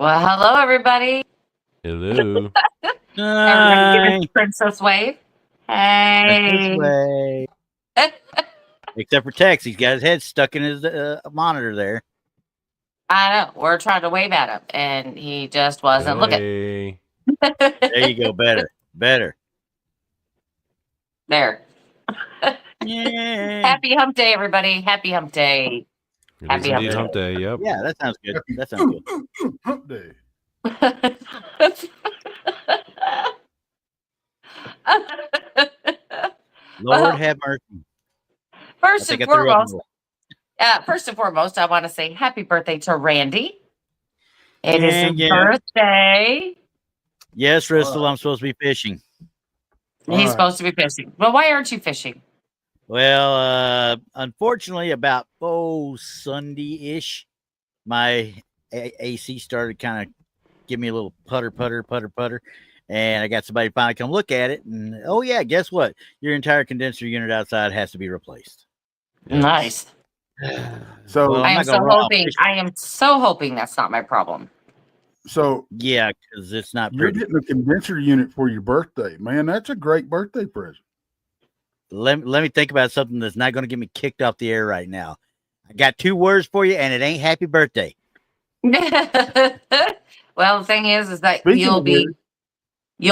Well, hello, everybody. Hello. Everybody give us a princess wave. Hey. Way. Except for Tex, he's got his head stuck in his monitor there. I know. We're trying to wave at him, and he just wasn't looking. Hey. There you go. Better. There. Yeah. Happy hump day, everybody. Happy hump day. It Happy is indeed hump day. Yep. Yeah, that sounds good. That sounds good. Hump day. Lord have mercy. First and foremost, I want to say happy birthday to Randy. It is his birthday. Yes, Crystal, I'm supposed to be fishing. He's supposed to be fishing. Well, why aren't you fishing? Well, unfortunately, about Sunday-ish, my AC started kind of giving me a little putter, and I got somebody finally come look at it, and oh yeah, guess what? Your entire condenser unit outside has to be replaced. Yes. Nice. So I am so hoping that's not my problem. So yeah, because it's not you're pretty. getting a condenser unit for your birthday, man. That's a great birthday present. Let me think about something that's not going to get me kicked off the air right now. I got 2 words for you, and it ain't happy birthday. Well, the thing is that you'll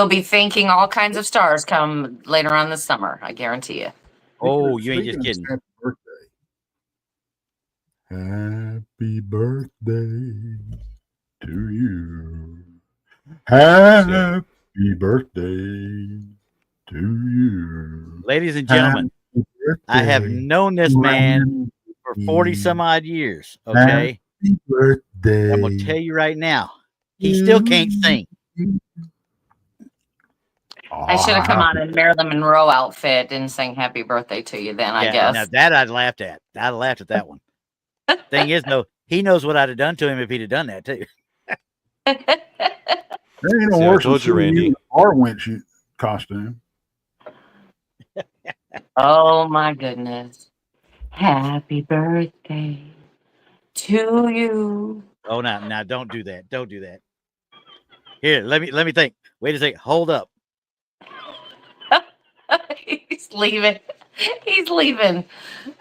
be thanking all kinds of stars come later on this summer. I guarantee you. Oh, you ain't just kidding. Happy birthday. Happy birthday to you. Happy birthday to you. Ladies and gentlemen, I have known this man for 40 some odd years. Okay. Happy birthday. I'm going to tell you right now, he still can't sing. I should have come on in Marilyn Monroe outfit and sang happy birthday to you then, I guess. Now that I'd laughed at. I'd have laughed at that one. Thing is, though, he knows what I'd have done to him if he'd have done that, too. There ain't no worse than Randy. Our winch costume. Oh, my goodness. Happy birthday to you. Oh, now, don't do that. Don't do that. Here, let me think. Wait a second. Hold up. He's leaving.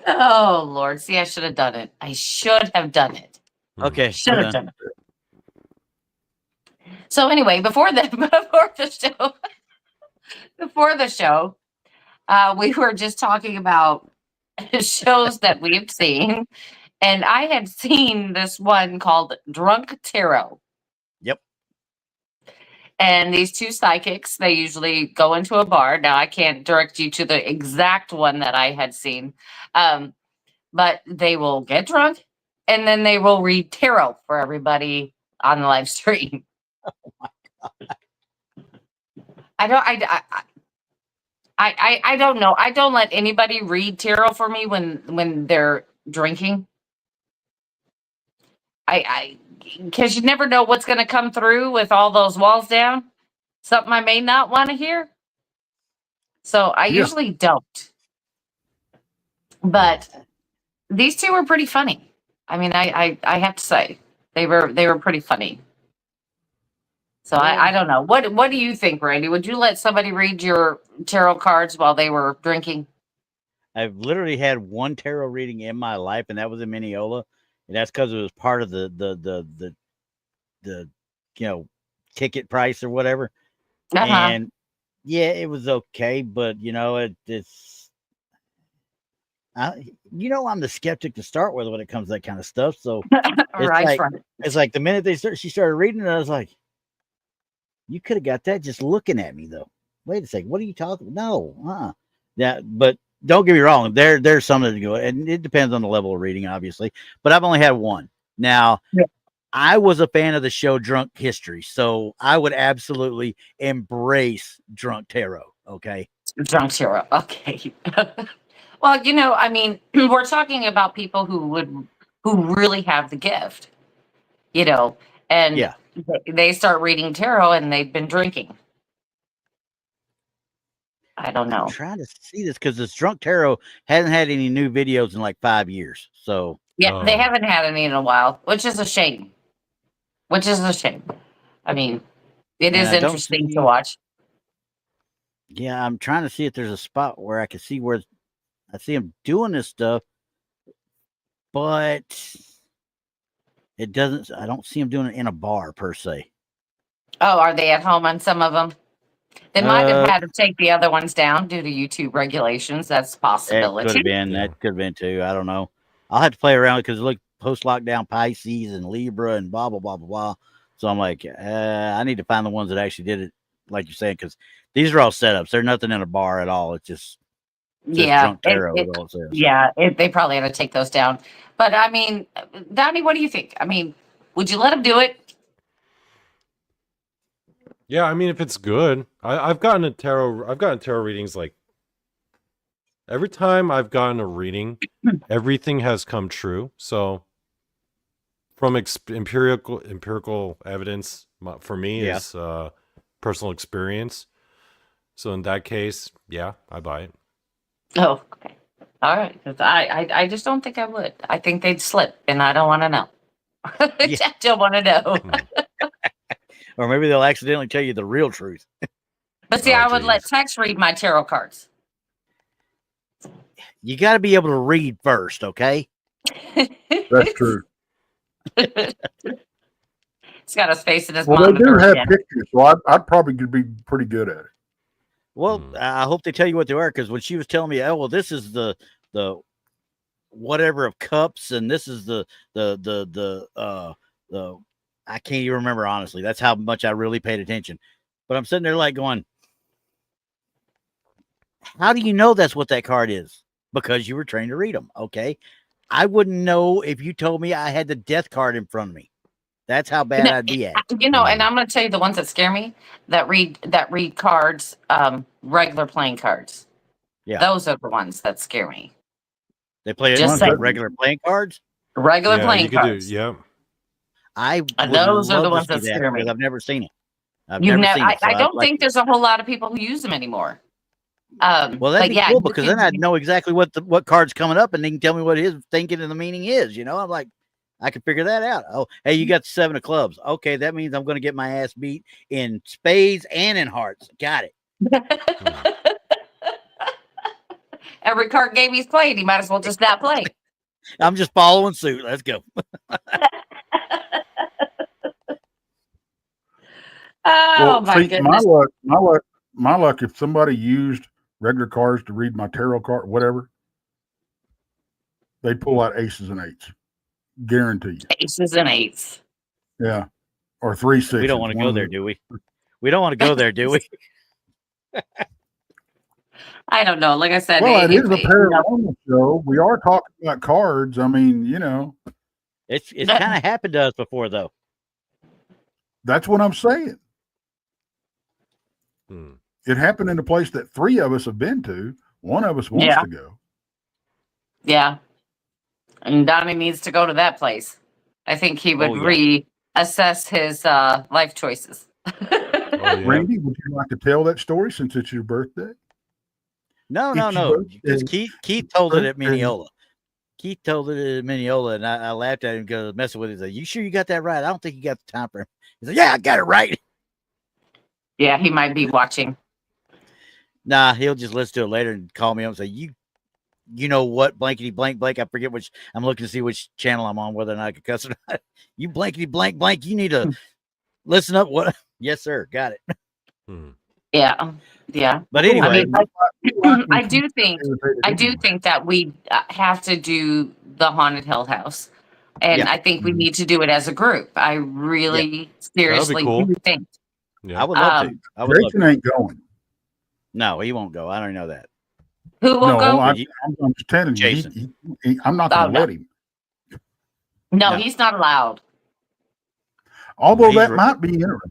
Oh, Lord. See, I should have done it. Okay. Should have done it. So anyway, before the show, we were just talking about shows that we've seen, and I had seen this one called Drunk Tarot. Yep. And these 2 psychics, they usually go into a bar. Now, I can't direct you to the exact one that I had seen, but they will get drunk, and then they will read tarot for everybody on the live stream. Oh my God. I don't know. I don't let anybody read tarot for me when they're drinking. Because you never know what's going to come through with all those walls down. Something I may not want to hear. So I usually don't. But these 2 were pretty funny. I mean, I have to say they were pretty funny. So I don't know. What do you think, Randy? Would you let somebody read your tarot cards while they were drinking? I've literally had 1 tarot reading in my life, and that was in Mineola, and that's because it was part of the ticket price or whatever. And yeah, it was okay, but it's I'm the skeptic to start with when it comes to that kind of stuff. So it's like the minute she started reading it, I was like, you could have got that just looking at me, though. Wait a second. What are you talking? No. Yeah, but don't get me wrong. There's some that go, and it depends on the level of reading, obviously. But I've only had 1. Now, I was a fan of the show Drunk History, so I would absolutely embrace Drunk Tarot. Okay. Drunk Tarot. Okay. Well, I mean, we're talking about people who really have the gift, and they start reading tarot and they've been drinking. I don't know. I'm trying to see this because this Drunk Tarot hasn't had any new videos in like 5 years. So they haven't had any in a while, which is a shame. which is a shame. I mean, it is I don't interesting see- to watch. Yeah, I'm trying to see if there's a spot where I can see where I see him doing this stuff, but it doesn't. I don't see him doing it in a bar per se. Oh, are they at home on some of them? They might have had to take the other ones down due to YouTube regulations. That's a It possibility. could have been. Yeah. That could have been too. I don't know. I'll have to play around because look, post lockdown Pisces and Libra and blah blah blah blah blah. So I'm like, I need to find the ones that actually did it, like you're saying, because these are all setups. They're nothing in a bar at all. It's just Yeah, drunk tarot. Is all it says. yeah, they probably had to take those down. But I mean, Donny, what do you think? I mean, would you let him do it? Yeah, I mean, if it's good, I've gotten tarot readings like every time I've gotten a reading, everything has come true. So from empirical evidence for me is personal experience. So in that case, yeah, I buy it. Oh, okay. All right. 'Cause I just don't think I would. I think they'd slip, and I don't want to know. I don't want to know. Or maybe they'll accidentally tell you the real truth. But see, I would let Tex read my tarot cards. You got to be able to read first, okay? That's true. He's got his face in his Well, they do monitor have again. pictures, so I'd probably could be pretty good at it. Well, I hope they tell you what they are, because when she was telling me, oh, well, this is the whatever of cups, and this is the I can't even remember, honestly. That's how much I really paid attention. But I'm sitting there like going, how do you know that's what that card is? Because you were trained to read them. Okay. I wouldn't know if you told me I had the death card in front of me. That's how bad I'd be at it. You know, and I'm going to tell you the ones that scare me that read cards, regular playing cards. Yeah. Those are the ones that scare me. They play it Just like like- regular playing cards. Regular playing cards. Yeah. I those are the love to ones see that scare me. because I've never seen it. I've You've never seen it. So I don't like think there's a whole lot of people who use them anymore. Well, but that'd be yeah, cool you because can- then I'd know exactly what card's coming up, and they can tell me what his thinking and the meaning is. You know, I'm like, I can figure that out. Oh, hey, you got the 7 of clubs. Okay, that means I'm going to get my ass beat in spades and in hearts. Got it. Every card game he's played, he might as well just not play. I'm just following suit. Let's go. Oh my see, goodness! my luck. If somebody used regular cards to read my tarot card, whatever, they'd pull out aces and eights, guarantee you. Aces and eights. Yeah, or 3 6. We don't want to go there, do we? We don't want to go there, do we? I don't know. Like I said, Well, it is a paranormal show. We are talking about cards. I mean, you know, It's kind of happened to us before, though. that's what I'm saying. It happened in a place that 3 of us have been to. One of us wants to go. Yeah. And Donny needs to go to that place. I think he would reassess his life choices. Randy, would you like to tell that story since it's your birthday? No. Because Keith told it at Mineola. Keith told it at Mineola, and I laughed at him because messing with him. He's like, "You sure you got that right? I don't think you got the time frame." He's like, "Yeah, I got it right." Yeah, he might be watching. Nah, he'll just listen to it later and call me up and say, you know what, blankety blank blank. I forget which. I'm looking to see which channel I'm on, whether or not I can cuss or not. You blankety blank blank. You need to listen up. What? Yes, sir. Got it. Yeah. But anyway, I do think that we have to do the haunted hell house, and I think we need to do it as a group. I really seriously do think. I would love to. Jason ain't going. No, he won't go. I don't know that. Who will go? I'm just telling you. Jason. I'm not going to let him. No, he's not allowed. Although that might be interesting.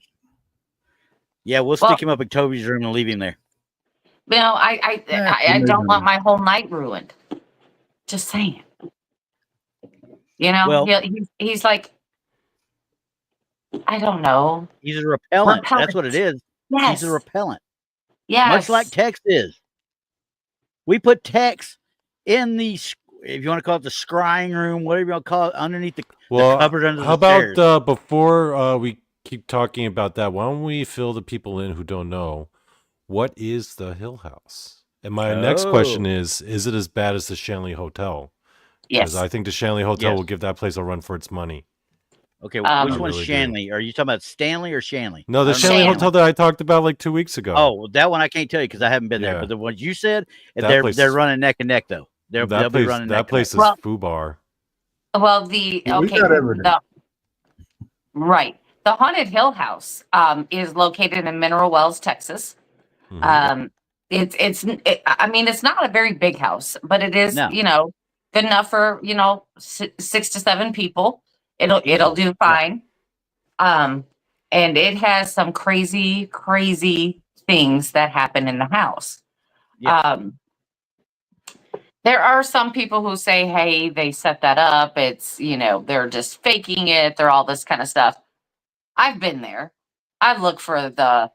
Yeah, we'll stick him up in Toby's room and leave him there. No, I don't want my whole night ruined. Just saying. You know, he's like, I don't know. He's a repellent. That's what it is. Yes. He's a repellent. Yes. Much like Tex is. We put Tex in the if you want to call it the scrying room, whatever you want to call it, underneath the cupboard under how the stairs. about before we keep talking about that, why don't we fill the people in who don't know what is the Hill House? And my next question is it as bad as the Shanley Hotel? Yes. Because I think the Shanley Hotel will give that place a run for its money. Okay, which one's really Shanley? Are you talking about Stanley or Shanley? No, the Shanley Hotel that I talked about like 2 weeks ago. Oh, well, that one I can't tell you because I haven't been there. But the ones you said, they're running neck and neck though. They'll be running that neck place and neck. is FUBAR. Well, we got everything. Right. The Haunted Hill House is located in Mineral Wells, Texas. I mean, it's not a very big house, but it is, good enough for, 6 to 7 people. It'll do fine. And it has some crazy things that happen in the house. Yeah. There are some people who say, hey, they set that up. It's, they're just faking it. They're all this kind of stuff. I've been there. I look for the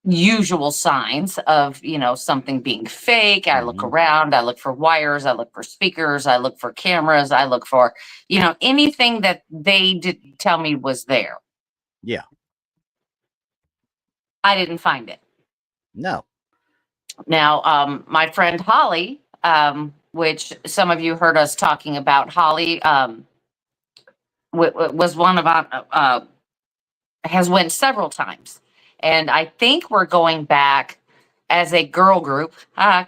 usual signs of, something being fake. I look around. I look for wires. I look for speakers. I look for cameras. I look for, anything that they didn't tell me was there. Yeah. I didn't find it. No. Now, my friend Holly, which some of you heard us talking about, Holly was one of has went several times, and I think we're going back as a girl group.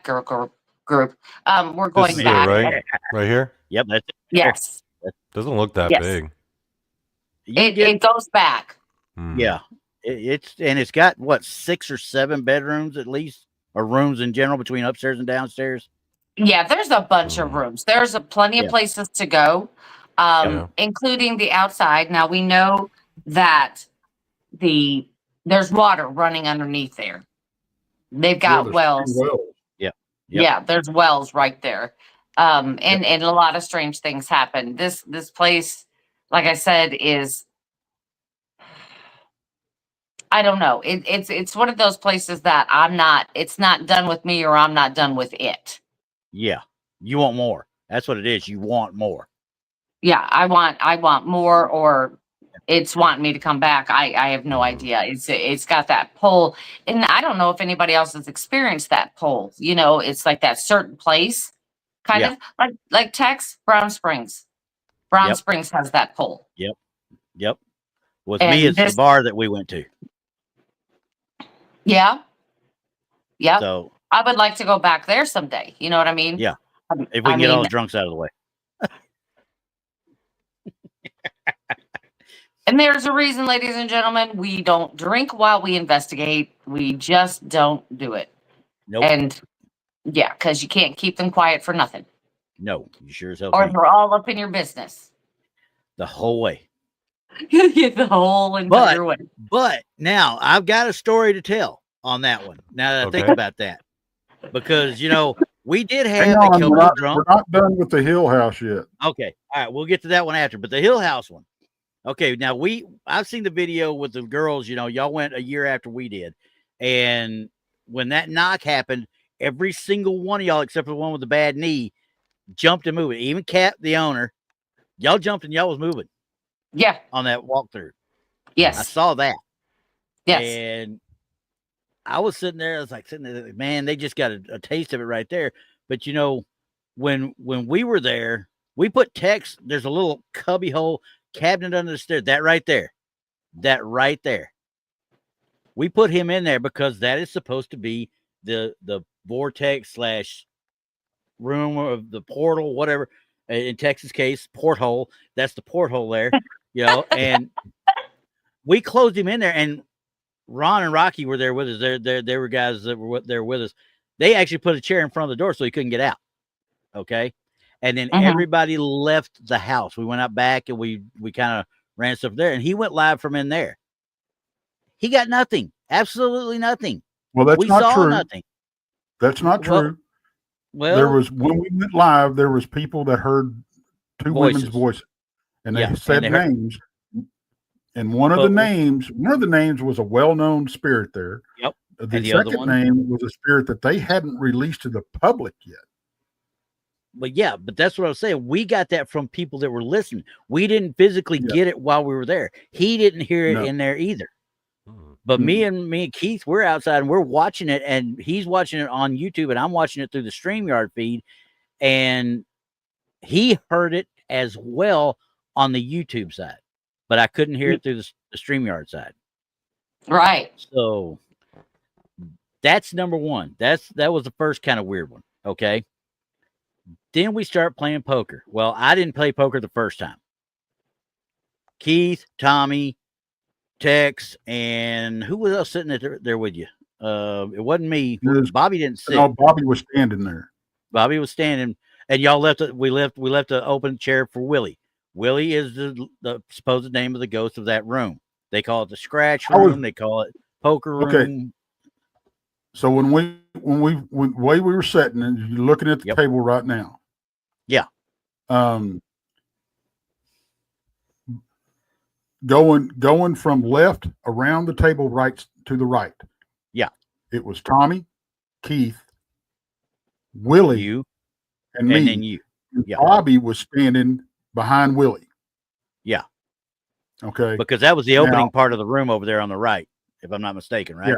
Girl group. We're going back. Right here. Yep. That's it. Yes. Doesn't look that big. It goes back. Yeah. It's got what 6 or 7 bedrooms at least, or rooms in general between upstairs and downstairs. Yeah, there's a bunch of rooms. There's plenty of places to go, including the outside. Now we know that there's water running underneath there. They've got wells. Yeah, there's wells right there. And a lot of strange things happen. This place, like I said, is, I don't know. It's one of those places that it's not done with me, or I'm not done with it. Yeah. You want more. That's what it is. You want more. Yeah, I want more, or it's wanting me to come back. I have no idea. It's got that pull, and I don't know if anybody else has experienced that pull. It's like that certain place, kind of like Tex, Brown Springs. Brown Springs has that pull. Yep. With me, it's the bar that we went to. Yeah. So I would like to go back there someday. You know what I mean? Yeah. If we can get all the drunks out of the way. And there's a reason, ladies and gentlemen, we don't drink while we investigate. We just don't do it. Nope. And because you can't keep them quiet for nothing. No, you sure as hell Or can't. they're all up in your business. The whole way. The whole entire way. But now I've got a story to tell on that one. Now that I think about that. Because, we did have a couple of drunk. We're not done with the Hill House yet. Okay. All right. We'll get to that one after. But the Hill House one. Okay. Now I've seen the video with the girls, y'all went a year after we did. And when that knock happened, every single one of y'all, except for the one with the bad knee, jumped and moved. Even Kat, the owner, y'all jumped and y'all was moving. Yeah. On that walkthrough. Yes. I saw that. Yes. And I was sitting there, I was like sitting there, man, they just got a taste of it right there. But when we were there, we put Tex, there's a little cubby hole cabinet under the stairs. That right there. We put him in there because that is supposed to be the vortex / room of the portal, whatever. In Texas case, porthole. That's the porthole there, and we closed him in there. And Ron and Rocky were there with us. They were guys that were there with us. They actually put a chair in front of the door so he couldn't get out. Okay. And then everybody left the house. We went out back and we kind of ran stuff there, and he went live from in there. He got nothing. Absolutely nothing. Well, that's not true. Nothing. That's not true. Well, there was, when we went live, there was people that heard two women's voices, and they said names. And one of the names was a well-known spirit there. The second name was a spirit that they hadn't released to the public yet. but that's what I was saying. We got that from people that were listening. We didn't physically get it while we were there. He didn't hear it in there either. But me and Keith, we're outside and we're watching it, and he's watching it on YouTube, and I'm watching it through the StreamYard feed, and he heard it as well on the YouTube side, but I couldn't hear it through the StreamYard side. Right. So that's number one. That was the first kind of weird one. Okay. Then we start playing poker. Well, I didn't play poker the first time. Keith, Tommy, Tex, and who was else sitting there with you? It wasn't me. Bobby didn't sit. No, Bobby was standing there. Bobby was standing, and y'all left it. We left an open chair for Willie. Willie is the supposed name of the ghost of that room. They call it the scratch room. They call it poker room. Okay. So when the way we were sitting, and you're looking at the table right now. Yeah. Going from left around the table right to the right. Yeah. It was Tommy, Keith, Willie, you, and me. And then you. Yeah. Bobby was standing behind Willie. Yeah. Okay. Because that was the opening part of the room over there on the right, if I'm not mistaken, right? Yeah.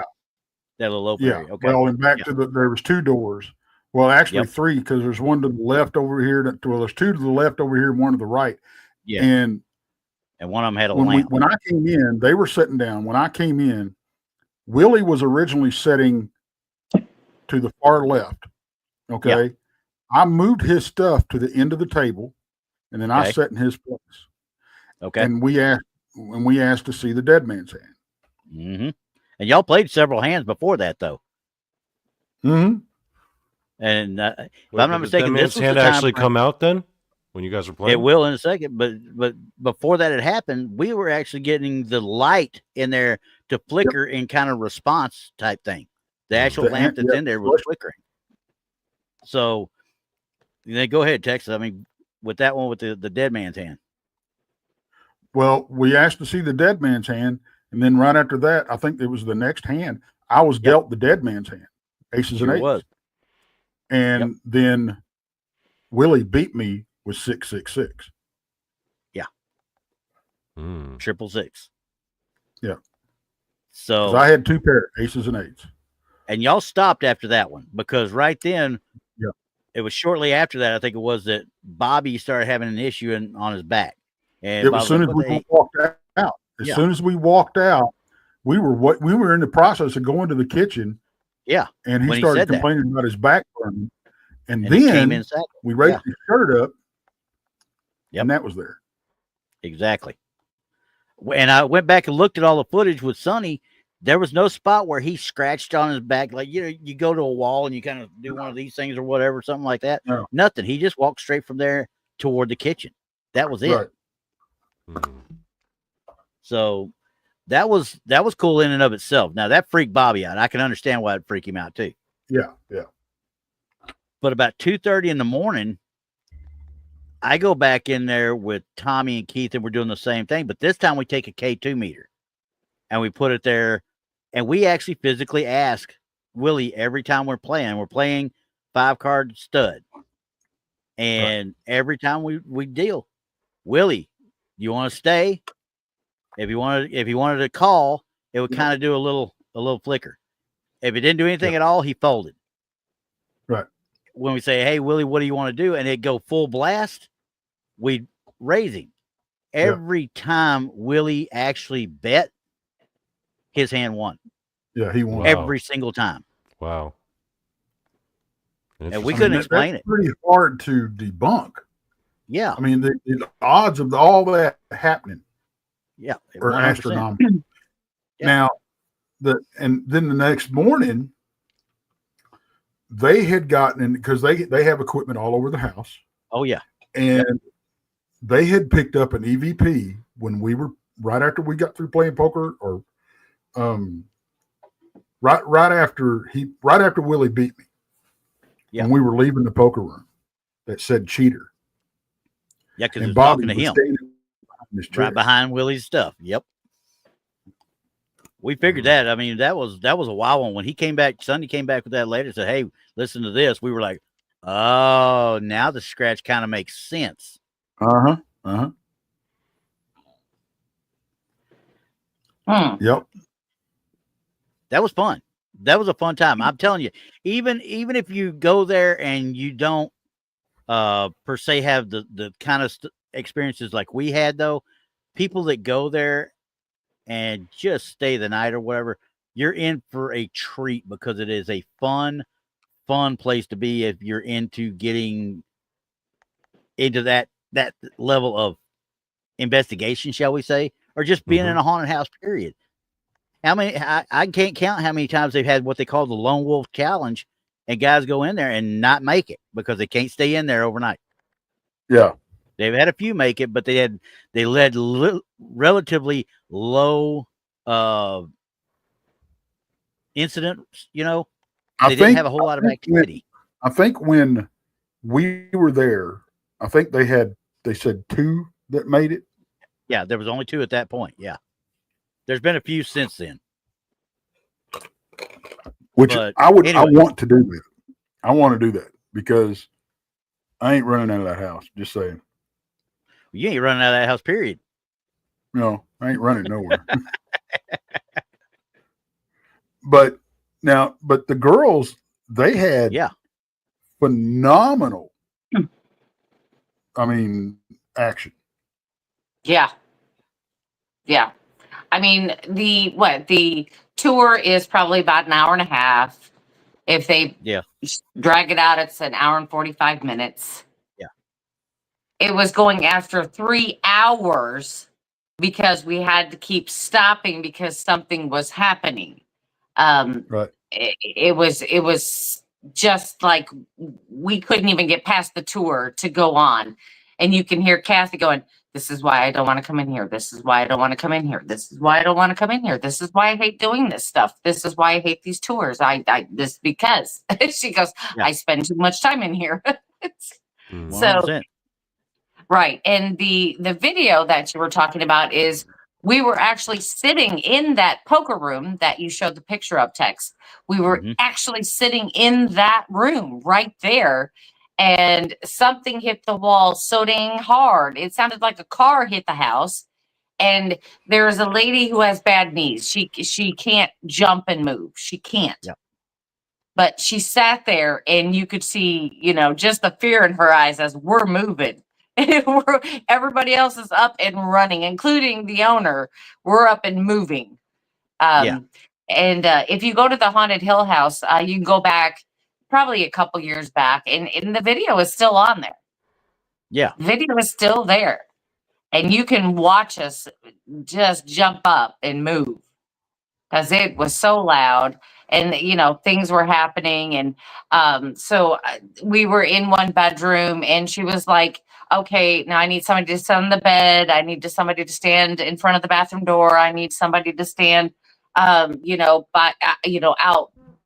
That little open area. Okay. Well, and back to there was two doors. Well, actually three, because there's one to the left over here. There's two to the left over here and one to the right. Yeah. And one of them had a lamp. When I came in, they were sitting down. When I came in, Willie was originally sitting to the far left. Okay. Yeah. I moved his stuff to the end of the table, and then I sat in his place. Okay. And we asked to see the dead man's hand. Mm-hmm. And y'all played several hands before that, though. Mm-hmm. And if I'm not mistaken, this hand actually come out then when you guys were playing. It will in a second, but before that had happened, we were actually getting the light in there to flicker in kind of response type thing. The actual lamp that's in there was flickering. So then go ahead, Tex. I mean, with that one with the dead man's hand. Well, we asked to see the dead man's hand, and then right after that, I think it was the next hand. I was dealt the dead man's hand, aces and eights. Was. And then Willie beat me with 666. Yeah. 666. Yeah. So I had two pair, aces and eights. And y'all stopped after that one because right then, it was shortly after that, I think it was, that Bobby started having an issue on his back. And it was as soon as we walked out. As soon as we walked out, we were in the process of going to the kitchen. Yeah. And he started complaining about his back burning. And then we raised his shirt up. And that was there. Exactly. And I went back and looked at all the footage with Sonny. There was no spot where he scratched on his back. Like, you go to a wall and you kind of do one of these things or whatever, something like that. No. Nothing. He just walked straight from there toward the kitchen. That was it. Right. So that was cool in and of itself. Now that freaked Bobby out. I can understand why it freaked him out too. Yeah. Yeah. But about 2:30 in the morning, I go back in there with Tommy and Keith, and we're doing the same thing. But this time we take a K2 meter and we put it there, and we actually physically ask Willie every time we're playing. We're playing 5-card stud, and every time we deal, Willie, you want to stay? If he wanted to call, it would kind of do a little flicker. If it didn't do anything at all, he folded. Right. When we say, "Hey Willie, what do you want to do?" and it'd go full blast, we'd raise him. Every time Willie actually bet, his hand won. Yeah, he won every single time. Wow. And we couldn't explain it. Pretty hard to debunk. Yeah. I mean, the odds of all that happening are 100%. astronomical. Now, then the next morning, they had gotten in, because they have equipment all over the house. Oh, yeah. And they had picked up an EVP when we were, right after we got through playing poker, or right after Willie beat me. Yeah. When we were leaving the poker room, that said cheater. Yeah, because it's talking to him. Right behind Willie's stuff. Yep. We figured that. I mean, that was a wild one. When he came back, Sonny came back with that later, said, "Hey, listen to this." We were like, Oh, now the scratch kind of makes sense. Yep. That was fun. That was a fun time. I'm telling you, even if you go there and you don't per se have the kind of experiences like we had, though, people that go there and just stay the night or whatever, you're in for a treat because it is a fun place to be if you're into getting into that level of investigation, shall we say, or just being in a haunted house, period. How many, I can't count how many times they've had what they call the Lone Wolf Challenge, and guys go in there and not make it because they can't stay in there overnight. Yeah. They've had a few make it, but they led relatively low incidents, you know. They didn't have a whole lot of activity. I think when we were there, I think they said 2 that made it. Yeah, there was only 2 at that point. Yeah. There's been a few since then. Which I want to do that. I want to do that because I ain't running out of that house. Just saying. You ain't running out of that house, period. No, I ain't running nowhere. But the girls, they had phenomenal, I mean, action. Yeah. Yeah. I mean, the tour is probably about an hour and a half. If they drag it out, it's an hour and 45 minutes. Yeah. It was going after 3 hours because we had to keep stopping because something was happening. Right. It was just like we couldn't even get past the tour to go on. And you can hear Kathy going, "This is why I don't want to come in here. This is why I don't want to come in here. This is why I don't want to come in here. This is why I hate doing this stuff. This is why I hate these tours. This because," she goes, "I spend too much time in here." So, right. And the video that you were talking about is we were actually sitting in that poker room that you showed the picture of, Tex. We were actually sitting in that room right there. And something hit the wall so dang hard. It sounded like a car hit the house. And there's a lady who has bad knees. She can't jump and move. She can't. Yep. But she sat there and you could see, just the fear in her eyes as we're moving. Everybody else is up and running, including the owner. We're up and moving. And if you go to the Haunted Hill House, you can go back probably a couple years back, and the video is still on there. Yeah. The video is still there. And you can watch us just jump up and move because it was so loud and, things were happening. And so we were in one bedroom and she was like, "Okay, now I need somebody to sit on the bed. I need somebody to stand in front of the bathroom door. I need somebody to stand, out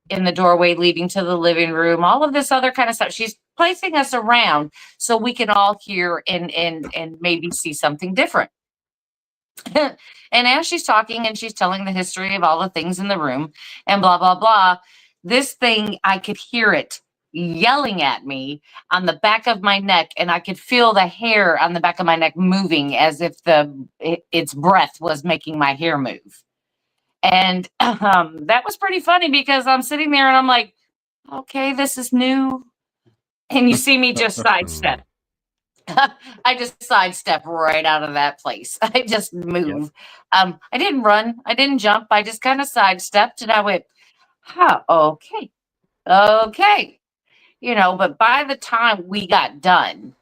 in the doorway leading to the living room," all of this other kind of stuff. She's placing us around so we can all hear and maybe see something different. And as she's talking and she's telling the history of all the things in the room and blah, blah, blah, this thing, I could hear it yelling at me on the back of my neck, and I could feel the hair on the back of my neck moving as if its breath was making my hair move. And that was pretty funny because I'm sitting there and I'm like, okay, this is new. And you see me just sidestep. I just sidestep right out of that place. I just move. Yep. I didn't run. I didn't jump. I just kind of sidestepped and I went, okay. But by the time we got done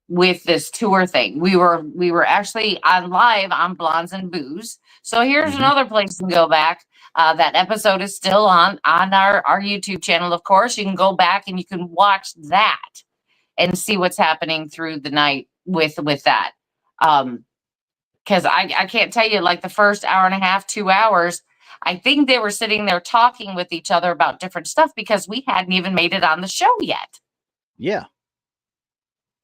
with this tour thing, we were actually on live on Blondes and Boos. So here's another place to go back. That episode is still on our YouTube channel. Of course, you can go back and you can watch that and see what's happening through the night with that. Because I can't tell you, like the first hour and a half, 2 hours, I think they were sitting there talking with each other about different stuff because we hadn't even made it on the show yet. Yeah.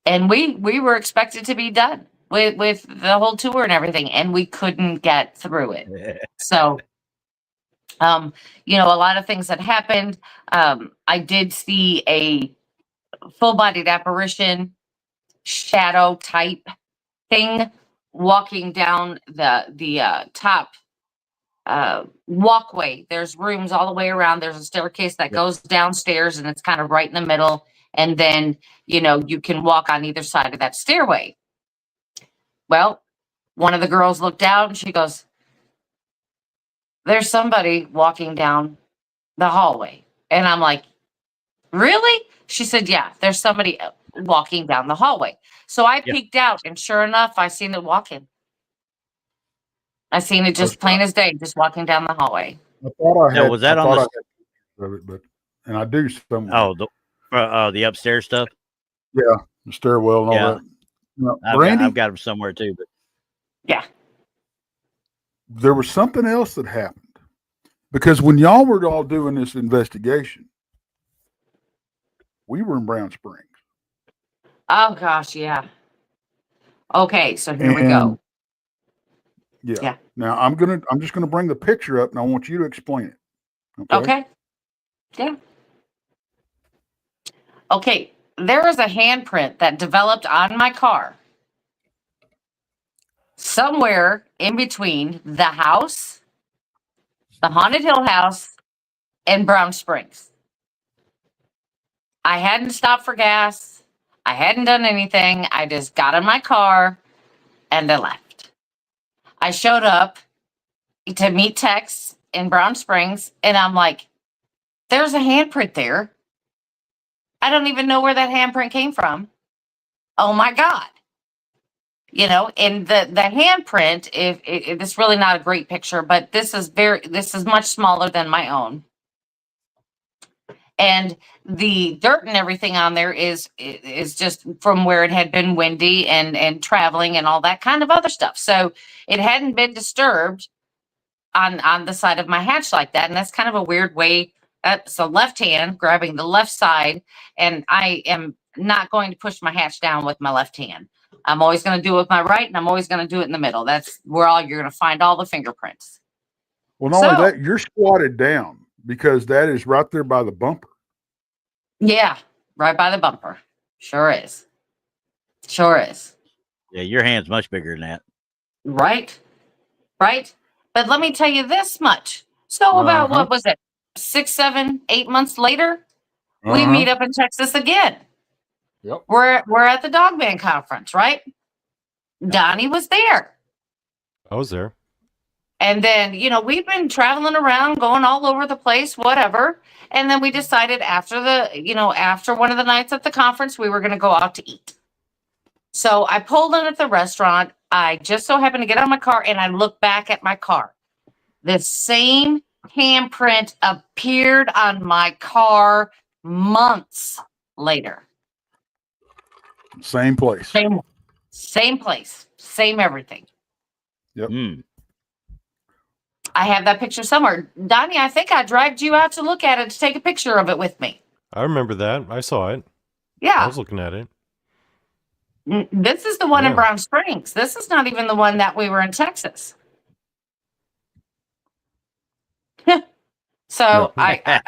And we were expected to be done with the whole tour and everything, and we couldn't get through it. So, a lot of things that happened. I did see full-bodied apparition, shadow type thing walking down the top walkway. There's rooms all the way around. There's a staircase that goes downstairs, and it's kind of right in the middle. And then, you can walk on either side of that stairway. Well, one of the girls looked out and she goes, "There's somebody walking down the hallway." And I'm like, "Really?" She said, "Yeah, there's somebody walking down the hallway." So I peeked out, and sure enough, I seen it walking. I seen it just plain as day, just walking down the hallway. I thought I had. Now, was that I on thought the? I had of it, but and I do somewhere. Oh, the upstairs stuff. Yeah, the stairwell and all that. No, Brandi, I've got them somewhere too, but yeah, there was something else that happened because when y'all were all doing this investigation, we were in Brown Springs. Oh gosh, yeah. Okay, so here we go. Yeah. Now I'm just gonna bring the picture up, and I want you to explain it. Okay. Yeah. Okay, there was a handprint that developed on my car somewhere in between the house, the Haunted Hill House, and Brown Springs. I hadn't stopped for gas. I hadn't done anything. I just got in my car and I left. I showed up to meet Tex in Brown Springs, and I'm like, "There's a handprint there. I don't even know where that handprint came from. Oh my God." And the handprint, if it's really not a great picture, but this is much smaller than my own. And the dirt and everything on there is just from where it had been windy and traveling and all that kind of other stuff. So it hadn't been disturbed on the side of my hatch like that. And that's kind of a weird way. That's a left hand grabbing the left side. And I am not going to push my hatch down with my left hand. I'm always going to do it with my right, and I'm always going to do it in the middle. That's where you're going to find all the fingerprints. Well, not only that, you're squatted down because that is right there by the bumper. Yeah, right by the bumper. Sure is. Sure is. Yeah, your hand's much bigger than that. Right. But let me tell you this much. So about, what was it, 6, 7, 8 months later, we meet up in Texas again. Yep. We're at the Dog Man Conference, right? Donny was there. I was there. And then, we've been traveling around, going all over the place, whatever. And then we decided after one of the nights at the conference, we were going to go out to eat. So I pulled in at the restaurant. I just so happened to get on my car, and I looked back at my car. The same handprint appeared on my car months later. Same place. Same place. Same everything. Yep. I have that picture somewhere. Donny, I think I dragged you out to look at it, to take a picture of it with me. I remember that. I saw it. Yeah. I was looking at it. This is the one in Brown Springs. This is not even the one that we were in Texas. So I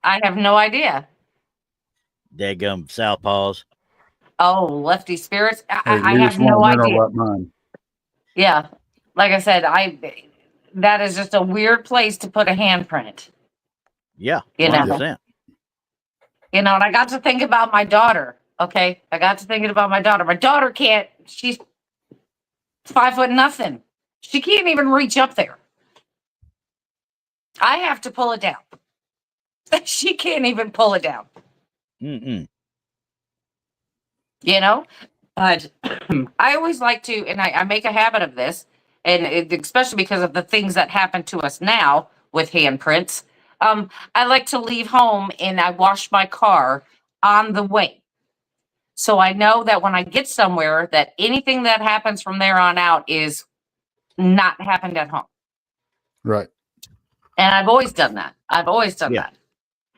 have no idea. Daggum Southpaws. Oh, lefty spirits. I have no idea. Yeah. Like I said, that is just a weird place to put a handprint. Yeah. 100%. And I got to think about my daughter. Okay. I got to thinking about my daughter. My daughter can't, she's 5 foot nothing. She can't even reach up there. I have to pull it down. She can't even pull it down. But I always like to, and I make a habit of this, and especially because of the things that happen to us now with handprints. I like to leave home and I wash my car on the way. So I know that when I get somewhere, that anything that happens from there on out is not happened at home. Right. And I've always done that. that.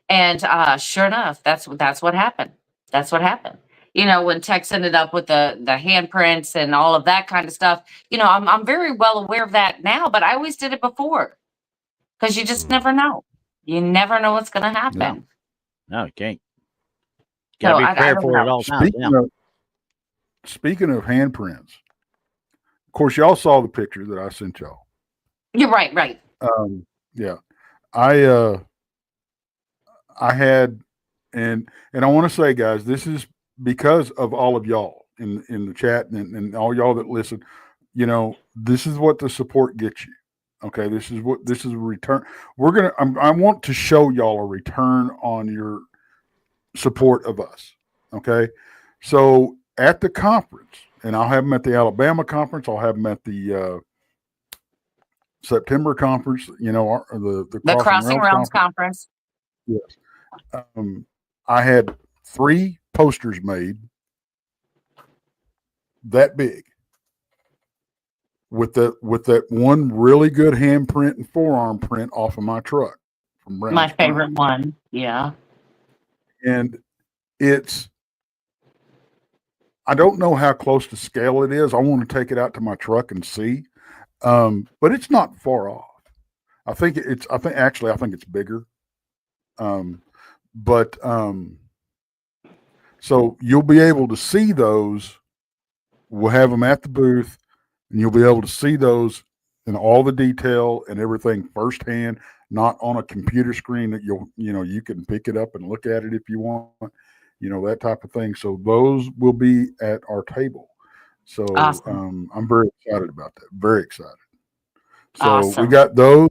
And sure enough, that's what happened. That's what happened. When Tex ended up with the handprints and all of that kind of stuff, I'm very well aware of that now, but I always did it before because you just never know. You never know what's going to happen. No, you can't. Gotta So be I prepared don't for it at know. all times. Yeah. Speaking of handprints, of course, y'all saw the picture that I sent y'all. You're right. Yeah, I had, and I want to say, guys, this is because of all of y'all in the chat and all y'all that listen. You know, this is what the support gets you. Okay, this is a return. I want to show y'all a return on your support of us. Okay, so at the conference, and I'll have them at the Alabama conference. I'll have them at the September conference. You know, The Crossing Realms conference. Yes. I had 3 posters made that big with that one really good handprint and forearm print off of my truck from Brown My Springs. favorite one. Yeah. And I don't know how close to scale it is. I want to take it out to my truck and see. But it's not far off. I think it's bigger. So you'll be able to see those. We'll have them at the booth, and you'll be able to see those in all the detail and everything firsthand, not on a computer screen that you can pick it up and look at it if you want, that type of thing. So those will be at our table. So Awesome. I'm very excited about that. Very excited. So Awesome. we got those.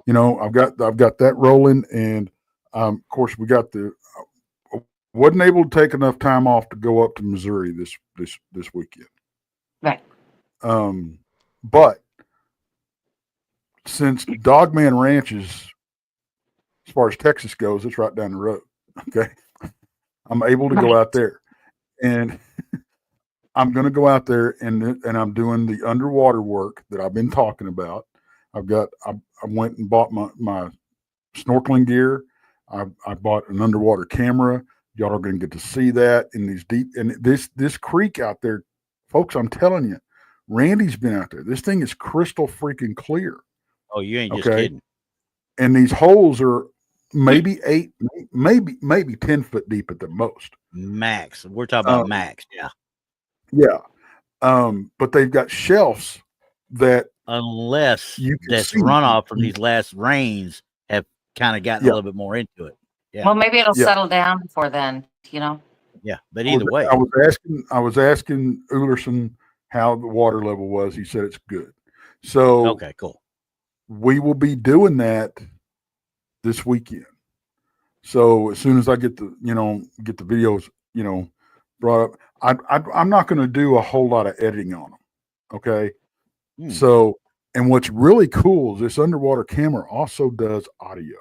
I've got that rolling, and of course we got wasn't able to take enough time off to go up to Missouri this weekend. Right. But since Dogman Ranch is, as far as Texas goes, it's right down the road. Okay, I'm able to go out there, and I'm going to go out there and I'm doing the underwater work that I've been talking about. I went and bought my snorkeling gear. I bought an underwater camera. Y'all are going to get to see that in these deep, and this creek out there, folks. I'm telling you, Randy's been out there. This thing is crystal freaking clear. Oh, you ain't just kidding. And these holes are maybe 8, maybe 10 foot deep at the most. Max. We're talking about max. Yeah. Yeah. But they've got shelves that, unless this runoff from these last rains have kind of gotten a little bit more into it. Yeah. Well, maybe it'll settle down before then, Yeah, but either way, I was asking Ulerson how the water level was. He said it's good. So okay, cool. We will be doing that this weekend. So as soon as I get the videos, brought up, I'm not going to do a whole lot of editing on them. Okay. So, and what's really cool is this underwater camera also does audio.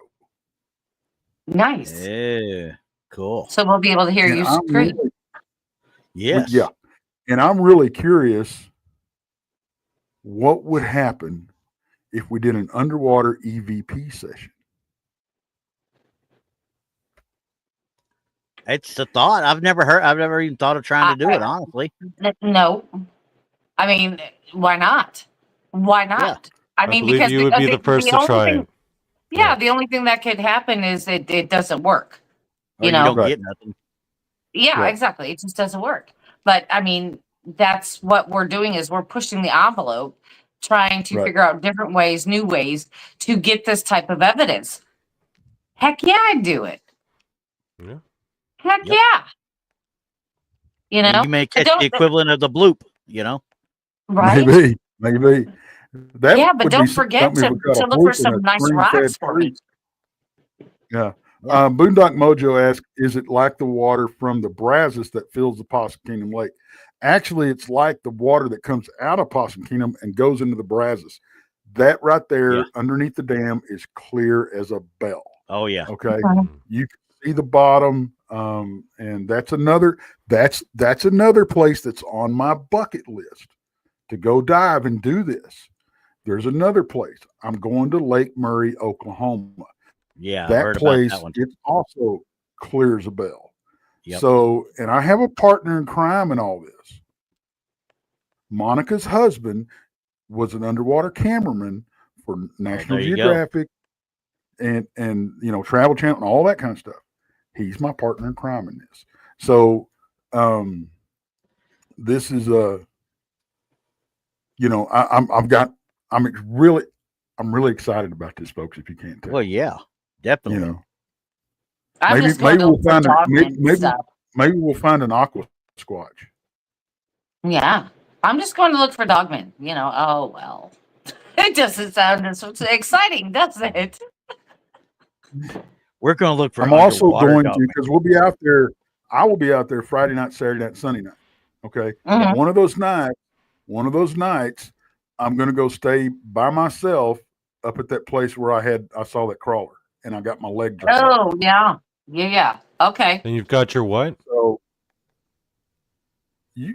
Nice. Yeah, cool. So we'll be able to hear you scream. Yes. Yeah. And I'm really curious what would happen if we did an underwater EVP session. It's the thought. I've never even thought of trying to do it, honestly. No. I mean, why not? Why not? Yeah. I mean, believe because you would be the first to try it. Yeah, the only thing that could happen is it doesn't work. You don't get nothing. Yeah, exactly. It just doesn't work. But I mean, that's what we're doing is we're pushing the envelope, trying to figure out different ways, new ways to get this type of evidence. Heck yeah, I'd do it. Yeah. Heck yeah. You may catch the equivalent of the bloop, Right? Maybe. But don't forget to look for some nice rocks for me. Yeah. Boondock Mojo asked, is it like the water from the Brazos that fills the Possum Kingdom Lake? Actually, it's like the water that comes out of Possum Kingdom and goes into the Brazos. That right there underneath the dam is clear as a bell. Oh, yeah. Okay. You can see the bottom. And that's another place that's on my bucket list to go dive and do this. There's another place. I'm going to Lake Murray, Oklahoma. Yeah, that place it also clears a bell. Yep. So, and I have a partner in crime in all this. Monica's husband was an underwater cameraman for National Geographic and Travel Channel and all that kind of stuff. He's my partner in crime in this. So, this is I'm really excited about this, folks. If you can't tell, Well, yeah, definitely. you know, I'm maybe just going to we'll look for find stuff. maybe we'll find an aqua squatch. Yeah. I'm just going to look for dogmen. Oh, well. It doesn't sound as exciting, does it? We're going to look for. I'm also going dog, to, because we'll be out there. I will be out there Friday night, Saturday night, Sunday night. Okay. Mhm. One of those nights, I'm going to go stay by myself up at that place where I saw that crawler and I got my leg dragged. Oh, yeah. Yeah. Okay. And you've got your what? So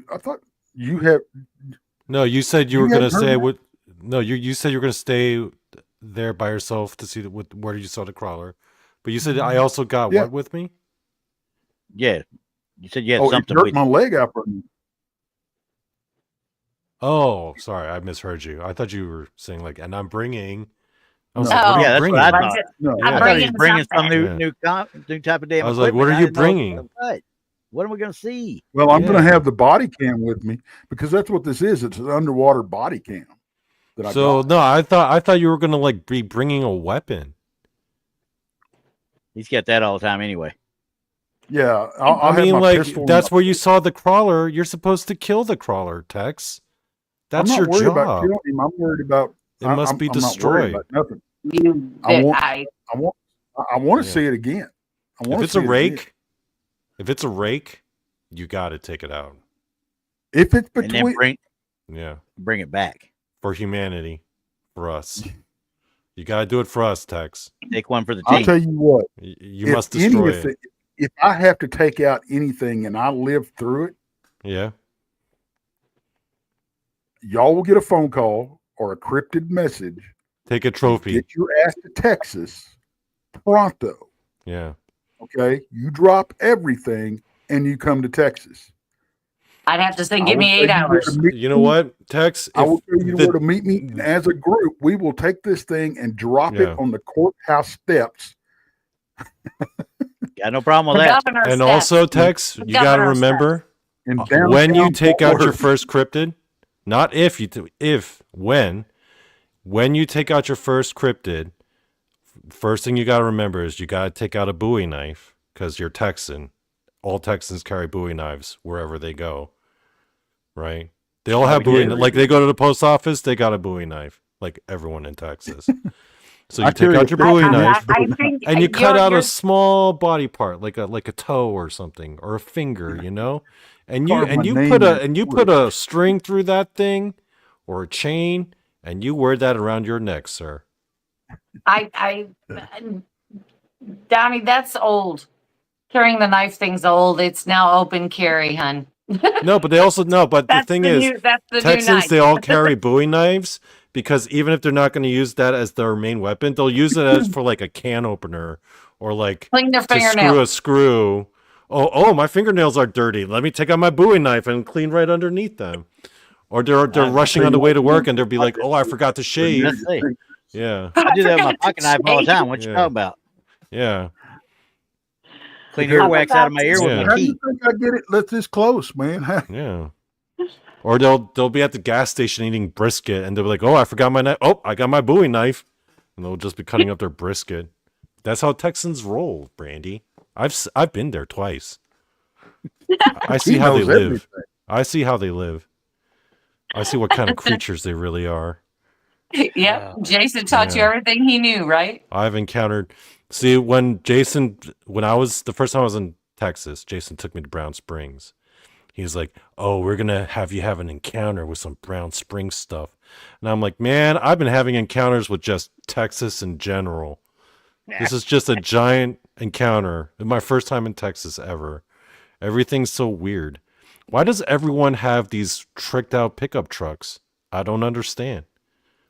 I thought you had. No, you said you were You going to hadn't heard stay that? with. No, you said you were going to stay there by yourself to see where you saw the crawler. But you said I also got Yeah. what with me? Yeah, you said you had It something. hurt my leg out. For me. Oh, sorry, I misheard you. I thought you were saying like, and I'm bringing. I was No. like, what are you Yeah, that's bringing? what I thought. No, Yeah. I thought he was bringing some something. new type of damn. I was like, what are equipment. you I didn't know bringing? What am we going to see? Well, I'm going to Yeah. have the body cam with me because that's what this is. It's an underwater body cam. So no, I thought you were going to like be bringing a weapon. He's got that all the time anyway. Yeah, I'll I have mean, my like pistol. that's where you saw the crawler. You're supposed to kill the crawler, Tex. That's I'm your not worried about job. killing him. I'm worried about It must be I'm not worried destroyed. about nothing. I I want to Yeah. see it again. I If want to it's see a it rake, you got to take it out. again. If it's And then between, bring it back. For humanity, for us. You got to do it for us, Tex. Take one for the I'll team. tell you what. You if must destroy it. If I have to take out anything and I live through it, Yeah. y'all will get a phone call or a cryptid message. Take a trophy. Get your ass to Texas pronto. Yeah. Okay, you drop everything and you come to Texas. I'd have to say, I give will me tell 8 you where hours. to meet You know me. what, Tex? I will tell you where to meet me. And as a group, we will take this thing and drop Yeah. it on the courthouse steps. Got no problem The with that. governor And steps. also, Tex, The you got to governor remember In when downtown you take Fort out your Worth. first cryptid, not if you when you take out your first cryptid, first thing you got to remember is you got to take out a Bowie knife because you're Texan. All Texans carry Bowie knives wherever they go, right? They all have Bowie. Like they go to the post office, they got a Bowie knife. Like everyone in Texas. So you take out your Bowie knife. I think And you cut out you're- a small body part, like a toe or something, or a finger, you know, and you Carve my you name put in you put a string through that thing, or a chain, and you wear that around your neck, sir. Donny, that's old. Carrying the knife thing's old. It's now open carry, hun. No, but they also no. But the thing is, that's the new Texans knife. they all carry Bowie knives because even if they're not going to use that as their main weapon, they'll use it as for like a can opener or like Clean their to screw fingernails. a screw. Oh, my fingernails are dirty. Let me take out my Bowie knife and clean right underneath them. Or they're rushing on the way to work and they'll be like, "Oh, I forgot to shave." Let's see. Yeah, I do that with my forgot to pocket knife all the time. What you shave. talking about? yeah. Clean earwax out of my ear with Yeah. my How do key. you think I get it? Let this close, man. Yeah. Or they'll be at the gas station eating brisket and they'll be like, "Oh, I forgot my knife. Oh, I got my Bowie knife." And they'll just be cutting up their brisket. That's how Texans roll, Brandi. I've been there twice. I see He how they knows live. everything. I see how they live. I see what kind of creatures they really are. Yep. Jason taught you Yeah. everything he knew, right? I've encountered. See, when the first time I was in Texas, Jason took me to Brown Springs. He's like, "Oh, we're gonna have you have an encounter with some Brown Springs stuff," and I'm like, "Man, I've been having encounters with just Texas in general. This is just a giant encounter. My first time in Texas ever. Everything's so weird. Why does everyone have these tricked out pickup trucks? I don't understand.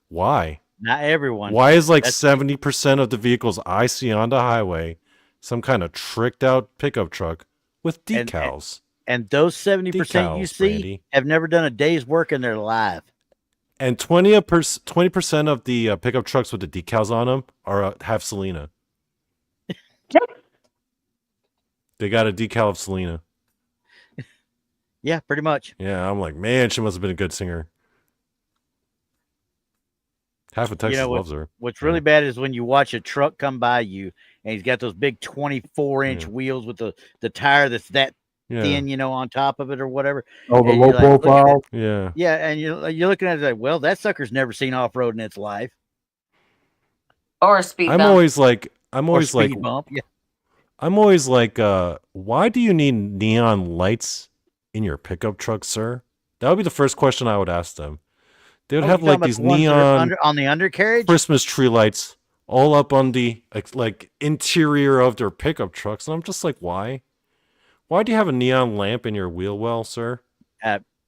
Why? Not everyone. Why is like That's- 70% of the vehicles I see on the highway some kind of tricked out pickup truck with And- decals? And those 70% you Decals, see Brandi. have never done a day's work in their life. And 20% of the pickup trucks with the decals on them are have Selena. They got a decal of Selena. Yeah, pretty much. Yeah, I'm like, man, she must have been a good singer. Half of Texas loves her. What's really bad is when you watch a truck come by you and he's got those big 24-inch wheels with the tire that's that thin, you know, on top of it or whatever. Oh, the low profile. Yeah. Yeah, and you're looking at it like, well, that sucker's never seen off road in its life. Or a speed bump. I'm always like, Bump. Yeah. I'm always like, why do you need neon lights in your pickup truck, sir? That would be the first question I would ask them. They would have like these neon on the undercarriage Christmas tree lights all up on the like interior of their pickup trucks, and I'm just like, why? Why do you have a neon lamp in your wheel well, sir?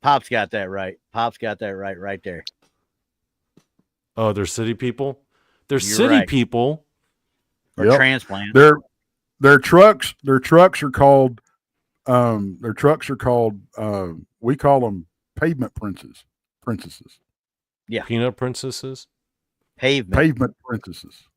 Pop's got that right. Pop's got that right there. Oh, they're city people. They're city people. Or transplant. Their trucks are called we call them pavement princesses. Yeah. Peanut princesses. Pavement princesses.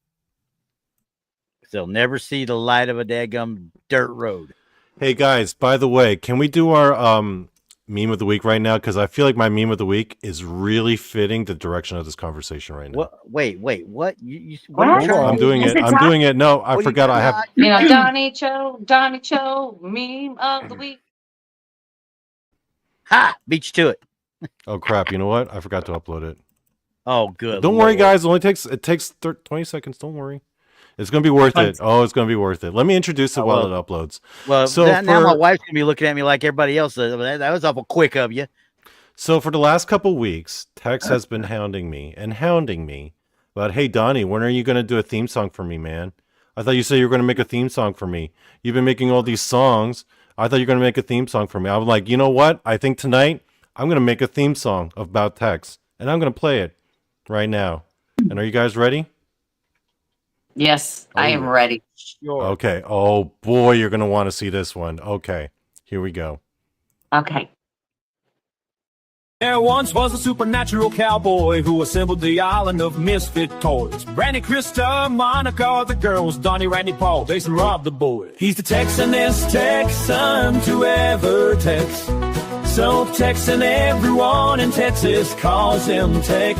They'll never see the light of a daggum dirt road. Hey guys, by the way, can we do our meme of the week right now? Because I feel like my meme of the week is really fitting the direction of this conversation right now. Wait, what? What I'm doing it. I'm doing it. No, I forgot. I have. You know, Donny Cho, meme of the week. Ha! Beat you to it. Oh crap! You know what? I forgot to upload it. Oh, good. Don't worry, guys. It takes 20 seconds. Don't worry. It's gonna be worth it. Oh, it's gonna be worth it. Let me introduce it while it uploads. Well, so now my wife's gonna be looking at me like everybody else. That was awful quick of you. So for the last couple weeks, Tex has been hounding me about, hey Donnie, when are you gonna do a theme song for me, man? I thought you said you were gonna make a theme song for me. You've been making all these songs. I thought you were gonna make a theme song for me. I was like, you know what? I think tonight I'm gonna make a theme song about Tex, and I'm gonna play it right now. And are you guys ready? Yes, I am ready. Sure. Okay. Oh boy, you're gonna want to see this one. Okay, here we go. Okay. There once was a supernatural cowboy who assembled the island of misfit toys. Brandi, Krista, Monica, the girls, Donny, Randy, Paul, Tex and Rob, the boy. He's the Texanest Texan to ever Tex. So Texan everyone in Texas calls him Tex.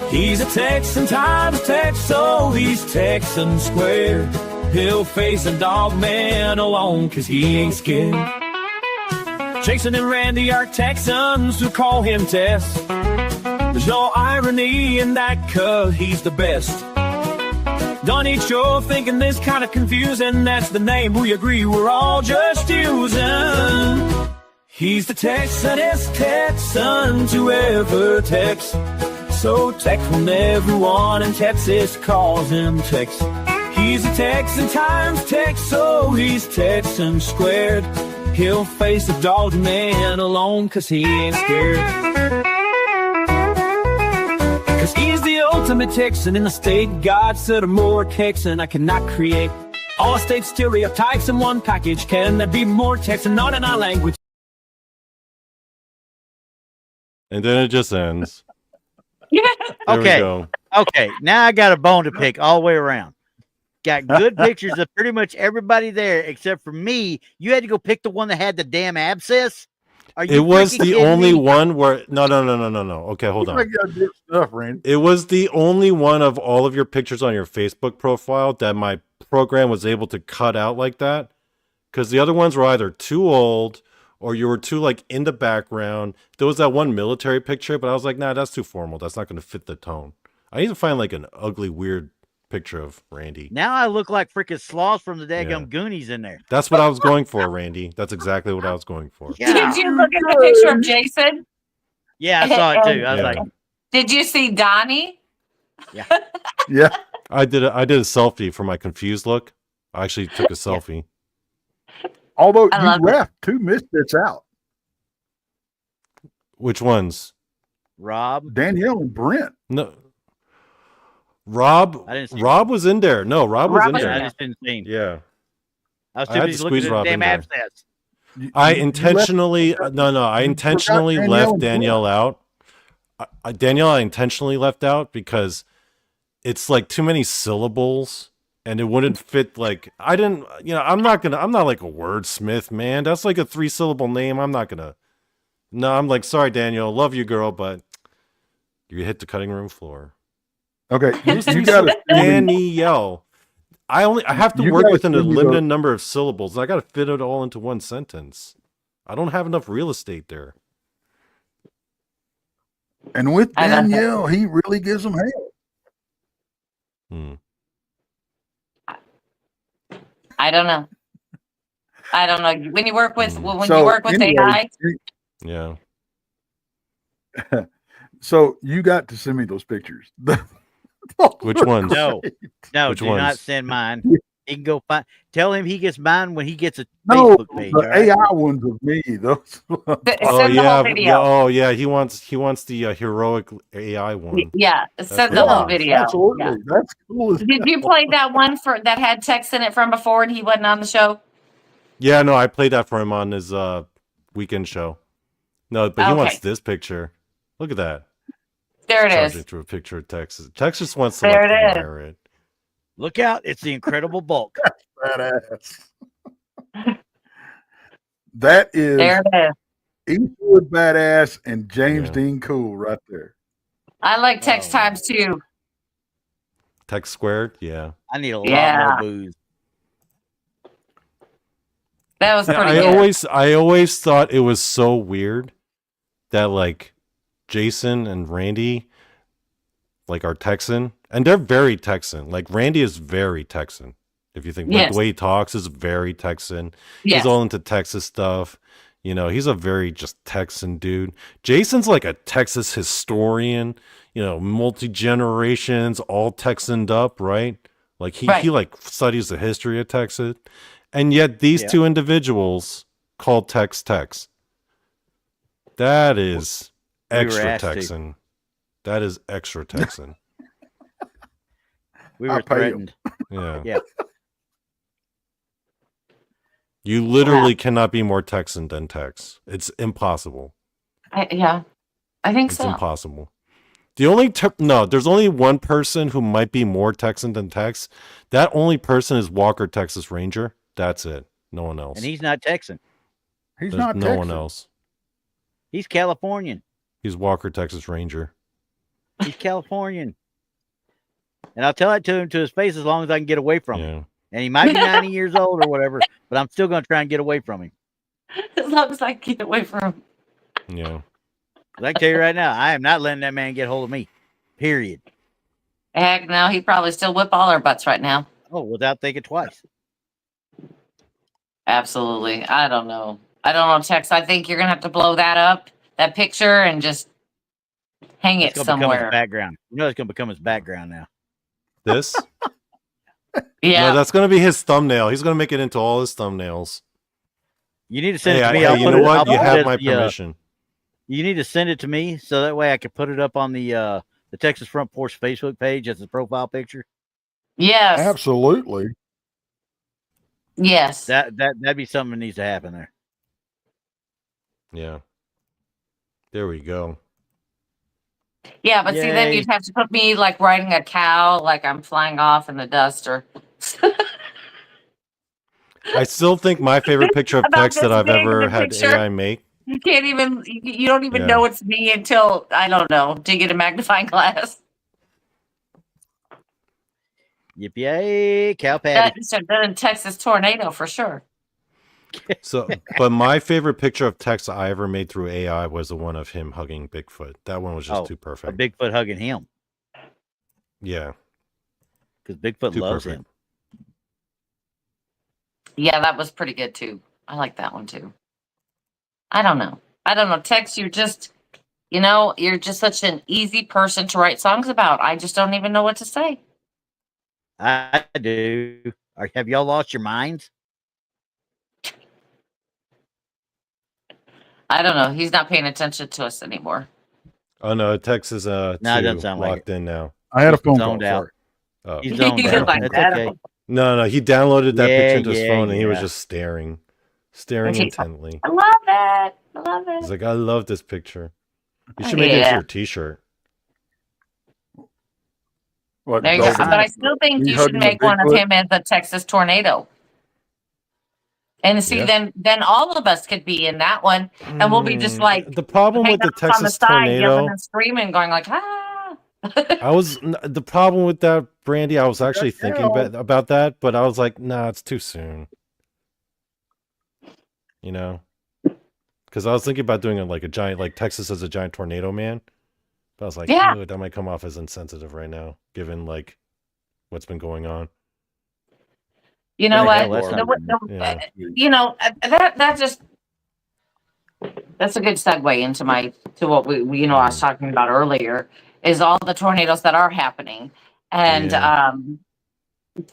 He's a Texan times Tex, so he's Texan squared. He'll face a dog man alone, cause he ain't scared. Jason and Randy are Texans who call him Tess. There's no irony in that, cause he's the best. Donny Cho thinking this kind of confusing, that's the name we agree we're all just using. He's the Texanest Texan to ever Tex. So Tex when everyone in Texas calls him Tex. He's a Texan times Tex, so he's Texan squared. He'll face a dog man alone, cause he ain't scared. Cause he's the ultimate Texan in the state. God said a more Texan I cannot create. All state stereotypes in one package. Can there be more Texan, not in our language? And then it just ends. Okay, now I got a bone to pick all the way around. Got good pictures of pretty much everybody there except for me. You had to go pick the one that had the damn abscess. It was the only one where no. Okay, hold on. It was the only one of all of your pictures on your Facebook profile that my program was able to cut out like that, because the other ones were either too old or you were too like in the background. There was that one military picture, but I was like, nah, that's too formal. That's not going to fit the tone. I need to find like an ugly, weird picture of Randy. Now I look like freaking Sloth from the daggum Goonies in there. That's what I was going for, Randy. That's exactly what I was going for. Yeah. Did you look at the picture of Jason? Yeah, I saw it too. I was like, did you see Donnie? Yeah. Yeah. I did a selfie for my confused look. I actually took a selfie. Although you left 2 misfits out. Which ones? Rob, Danielle, and Brent. No. Rob was in there. No, Rob was in there. I just didn't see him. Yeah. I was too busy looking at the damn abscess. I intentionally left Danielle out. I intentionally left out because it's like too many syllables and it wouldn't fit. Like I'm not like a wordsmith, man. That's like a 3-syllable name. I'm not gonna No, I'm like, sorry, Daniel, love you, girl, but you hit the cutting room floor. Okay, Who's you got to Danielle? I have to You work gotta within a send me limited those- number of syllables, and I got to fit it all into one sentence. I don't have enough real estate there. And with I don't know. Danielle, he really gives them hell. Hmm. I don't know. I don't know. When you work with Mm. when you work with AI, Yeah. So you got to send me those pictures. Which ones? No, Which do not ones? send mine. He can go find. Tell him he gets mine when he gets a No, Facebook page. the all right? AI ones of me. Those. Oh send the yeah, whole video. oh yeah. He wants the heroic AI one. Yeah, send the what whole it is. video. Absolutely, Yeah. that's cool. As Did you play that one that had Tex in it from before and he wasn't on the show? Yeah, no, I played that for him on his weekend show. No, but he Okay. wants this picture. Look at that. There it Charging is. through a picture of Texas. Texas wants to There like it is. admire it. Look out! It's the Incredible Bulk. badass. That is There it is. Eastwood badass and James Yeah. Dean cool right there. I like Tex Oh, times two. Tex squared, yeah. I need a lot Yeah. more booze. That was Yeah, pretty good. I always thought it was so weird that like Jason and Randy like are Texan, and they're very Texan. Like Randy is very Texan. If you think like Yes. the way he talks is very Texan. Yes. He's all into Texas stuff. You know, he's a very just Texan dude. Jason's like a Texas historian, you know, multi-generations, all Texaned up, right? Like he Right. like studies the history of Texas. And yet these Yeah. two individuals called Tex. That is We were extra asked to. Texan. That is extra Texan. We I were pay 'em. threatened. Yeah. Yeah. You literally cannot be more Texan than Tex. It's impossible. Yeah, I think It's so. impossible. The only there's only one person who might be more Texan than Tex. That only person is Walker, Texas Ranger. That's it. No one else. And he's not Texan. He's There's not no Texan. one else. He's Californian. He's Walker, Texas Ranger. He's Californian. And I'll tell that to him to his face as long as I can get away from him. Yeah. And he might be 90 years old or whatever, but I'm still going to try and get away from him. As long as I can get away from him. Yeah. 'Cause I can tell you right now, I am not letting that man get hold of me. Period. Heck, no, he probably still whip all our butts right now. Oh, without thinking twice. Absolutely. I don't know, Tex. I think you're gonna have to blow that up, that picture, and just hang It's it going to become his somewhere. background. You know, it's going to become his background now. This? Yeah. No, that's gonna be his thumbnail. He's gonna make it into all his thumbnails. You need to send it to me. Hey, I'll you put know it, what? I'll You put it have as my the, permission. you need to send it to me so that way I can put it up on the Texas Front Porch Facebook page as a profile picture. Yes. Absolutely. Yes. That'd be something that needs to happen there. Yeah. There we go. Yeah, but see, then Yay. you'd have to put me like riding a cow, like I'm flying off in the dust, or I still think my favorite picture of About Tex that this I've big of ever a had picture. AI make. you can't even, you don't even Yeah. know it's me until I don't know to get a magnifying glass. Yippee cow patty. That's a Texas tornado for sure. So, but my favorite picture of Tex I ever made through AI was the one of him hugging Bigfoot. That one was just too A perfect. Bigfoot hugging him Yeah, because Bigfoot too loves perfect. him. Yeah, that was pretty good too. I like that one too. I don't know, Tex, you're just, you're just such an easy person to write songs about. I just don't even know what to say. I do. Have y'all lost your minds? I don't know. He's not paying attention to us anymore. Oh no, Tex is No, it too doesn't sound like locked in now. I had a phone Zoned call. out. Sorry. Oh. He's zoned He's out. like, That's "I okay. don't-" No, he downloaded that Yeah, picture into his yeah, phone and he was yeah. just staring intently. I love it. I love He's it. like, I love this picture. You should make it into Yeah. your T-shirt. What, There you go. Dalton? But I still think You you should hugging the make one of Bigfoot? him as the Texas tornado. And see, Yeah. then all of us could be in that one, and we'll be just like the problem with the hanging off on the Texas side, yelling tornado. and screaming, going like, ah. The problem with that, Brandy. I was actually thinking hell. about that, but I was like, nah, it's too soon. You know, because I was thinking about doing it like a giant, like Texas as a giant tornado man. But I was like, Yeah. "Ooh, that might come off as insensitive right now, given like what's been going on." You know Yeah, what? that's The- not the- Yeah. You know, that just that's a good segue into what we I was talking about earlier, is all the tornadoes that are happening. And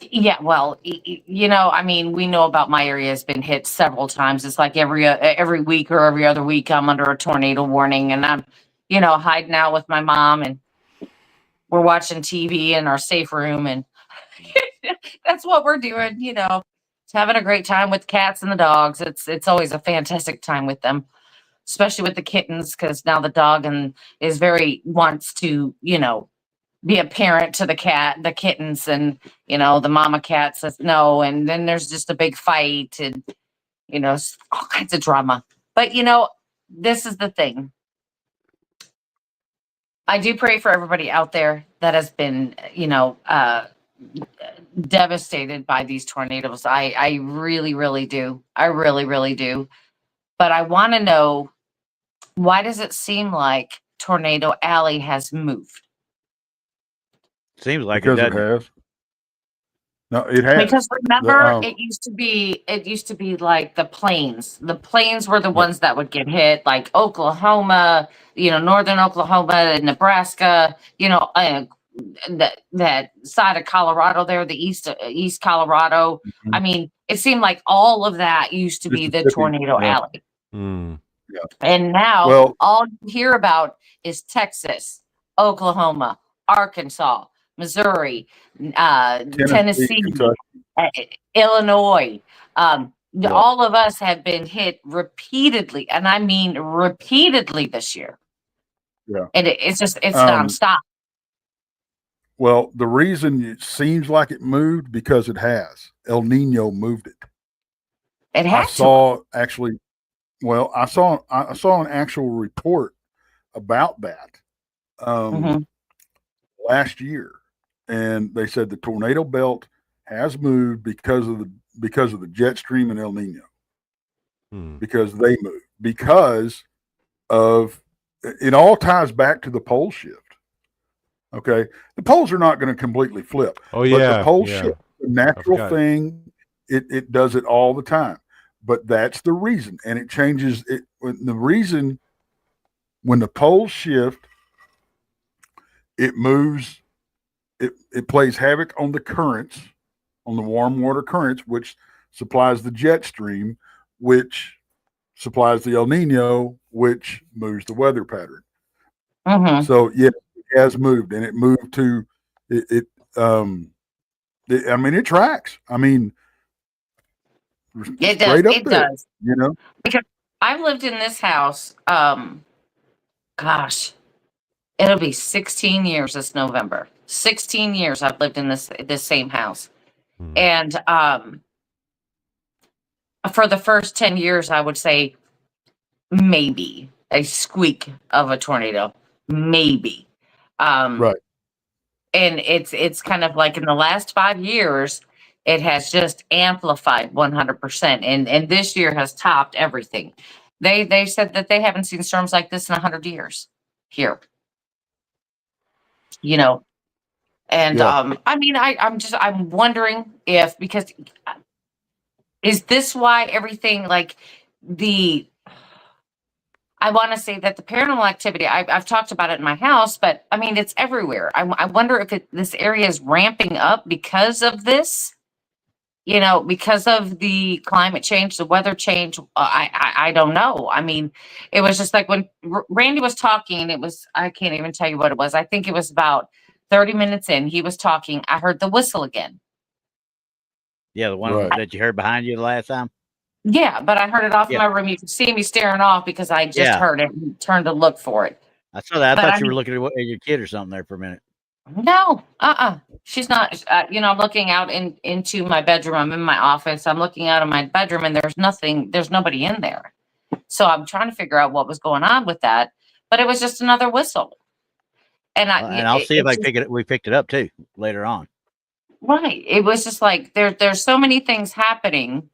yeah, well, I mean, we know about my area has been hit several times. It's like every week or every other week I'm under a tornado warning, and I'm hiding out with my mom, and we're watching TV in our safe room, and that's what we're doing, It's having a great time with cats and the dogs. It's always a fantastic time with them, especially with the kittens, because now the dog is wants to, be a parent to the kittens, and the mama cat says no, and then there's just a big fight, and all kinds of drama. But this is the thing. I do pray for everybody out there that has been, devastated by these tornadoes. I really, really do. I really, really do. But I want to know, why does it seem like Tornado Alley has moved? Seems like Because it it doesn't. has. No, it has. Because remember, The, it used to be like the plains. The plains were the ones that would get hit, like Oklahoma, northern Oklahoma, Nebraska, that side of Colorado there, the east Colorado. I mean, it seemed like all of that used to be the Mississippi, Tornado yeah. Alley. Mm. Yeah. And now Well- all you hear about is Texas, Oklahoma, Arkansas, Missouri, Tennessee, Kentucky. Illinois. Yeah. All of us have been hit repeatedly, and I mean repeatedly this year. Yeah. And it's nonstop. Well, the reason it seems like it moved, because it has. El Nino moved it. It I has saw actually. Well, I saw an actual report about that last year, and they said the tornado belt has moved because of the jet stream and El Nino. Because they moved, because of it all ties back to the pole shift. Okay, the poles are not going to completely flip. Oh yeah, but the pole shift, the natural thing, it does it all the time. But that's the reason, and it changes it. The reason, when the poles shift, it moves. It plays havoc on the currents, on the warm water currents, which supplies the jet stream, which supplies the El Nino, which moves the weather pattern. So yeah, it has moved, and it moved to it. I mean, it tracks. I mean, it does. It there, does. Because I've lived in this house. Gosh, it'll be 16 years this November. 16 years I've lived in this same house. And for the first 10 years, I would say maybe a squeak of a tornado. Maybe. Right. And it's kind of like in the last 5 years, it has just amplified 100%. And this year has topped everything. They said that they haven't seen storms like this in 100 years here. And I mean, I'm wondering if, because is this why everything, like I want to say that the paranormal activity, I've talked about it in my house, but I mean, it's everywhere. I wonder if this area is ramping up because of this, because of the climate change, the weather change. I don't know. I mean, it was just like when Randy was talking, I can't even tell you what it was. I think it was about 30 minutes in, he was talking. I heard the whistle again. Yeah, the one that you heard behind you the last time. Yeah, but I heard it off in my room. You could see me staring off because I just heard it and turned to look for it. I saw that. I thought you were looking at your kid or something there for a minute. No, she's not. I'm looking out into my bedroom. I'm in my office. I'm looking out of my bedroom, and there's nothing. There's nobody in there. So I'm trying to figure out what was going on with that. But it was just another whistle. And I'll see if I pick it. We picked it up too later on. Right. It was just like there's so many things happening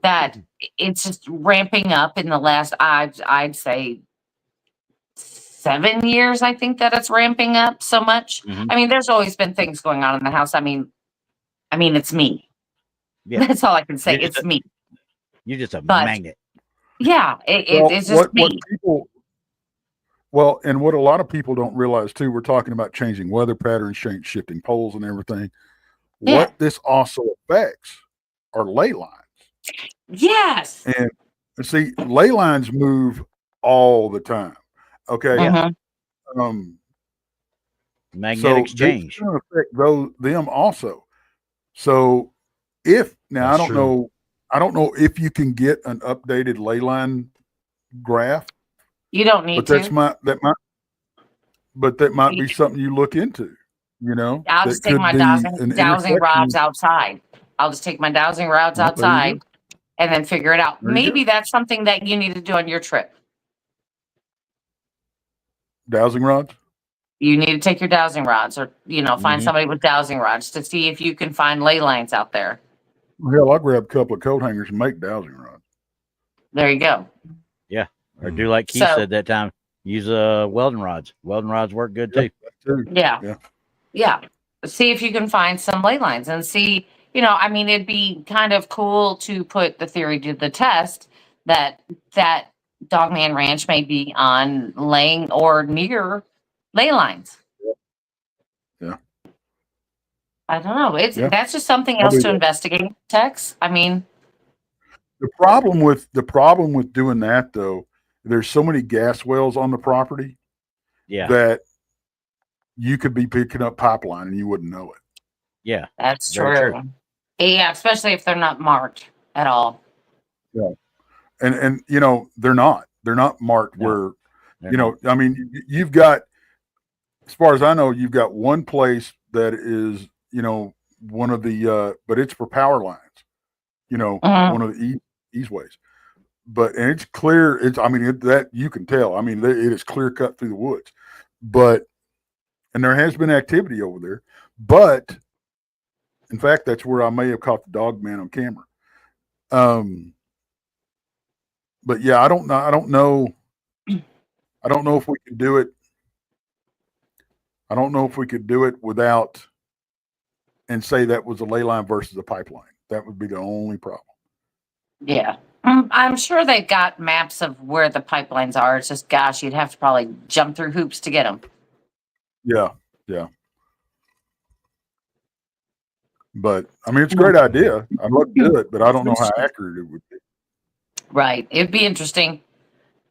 that it's just ramping up in the last I'd say 7 years. I think that it's ramping up so much. I mean, there's always been things going on in the house. I mean, it's me. Yeah. That's all I can say. It's me. You're just a magnet. Yeah, it's just me. And what a lot of people don't realize too, we're talking about changing weather patterns, shifting poles and everything. Yeah. What this also affects are ley lines. Yes. And see, ley lines move all the time. Okay. Magnetic exchange. It's going to affect them also. So if now That's I don't know if you can get an updated ley line graph. You don't need to. That might be something you look into. I'll just take my dowsing rods outside. I'll just take my dowsing rods outside and then figure it out. Maybe that's something that you need to do on your trip. Dowsing rods? You need to take your dowsing rods or, find somebody with dowsing rods to see if you can find ley lines out there. Hell, I'll grab a couple of coat hangers and make dowsing rods. There you go. Yeah. Or do like Keith said that time. Use welding rods. Welding rods work good too. Yeah. See if you can find some ley lines and see, it'd be kind of cool to put the theory to the test that Dogman Ranch may be on laying or near ley lines. Yeah. I don't know. That's just something else to investigate, Tex. The problem with doing that though, there's so many gas wells on the property that you could be picking up pipeline and you wouldn't know it. Yeah. That's true. Yeah, especially if they're not marked at all. Yeah. And they're not marked where, you've got, as far as I know, you've got one place that is, one of the, but it's for power lines, one of the east ways. And it's clear. That you can tell. It is clear cut through the woods, and there has been activity over there. But in fact, that's where I may have caught the dog man on camera. But yeah, I don't know if we could do it. I don't know if we could do it without and say that was a ley line versus a pipeline. That would be the only problem. Yeah. I'm sure they've got maps of where the pipelines are. It's just, gosh, you'd have to probably jump through hoops to get them. Yeah. But it's a great idea. I'd love to do it, but I don't know how accurate it would be. Right. It'd be interesting.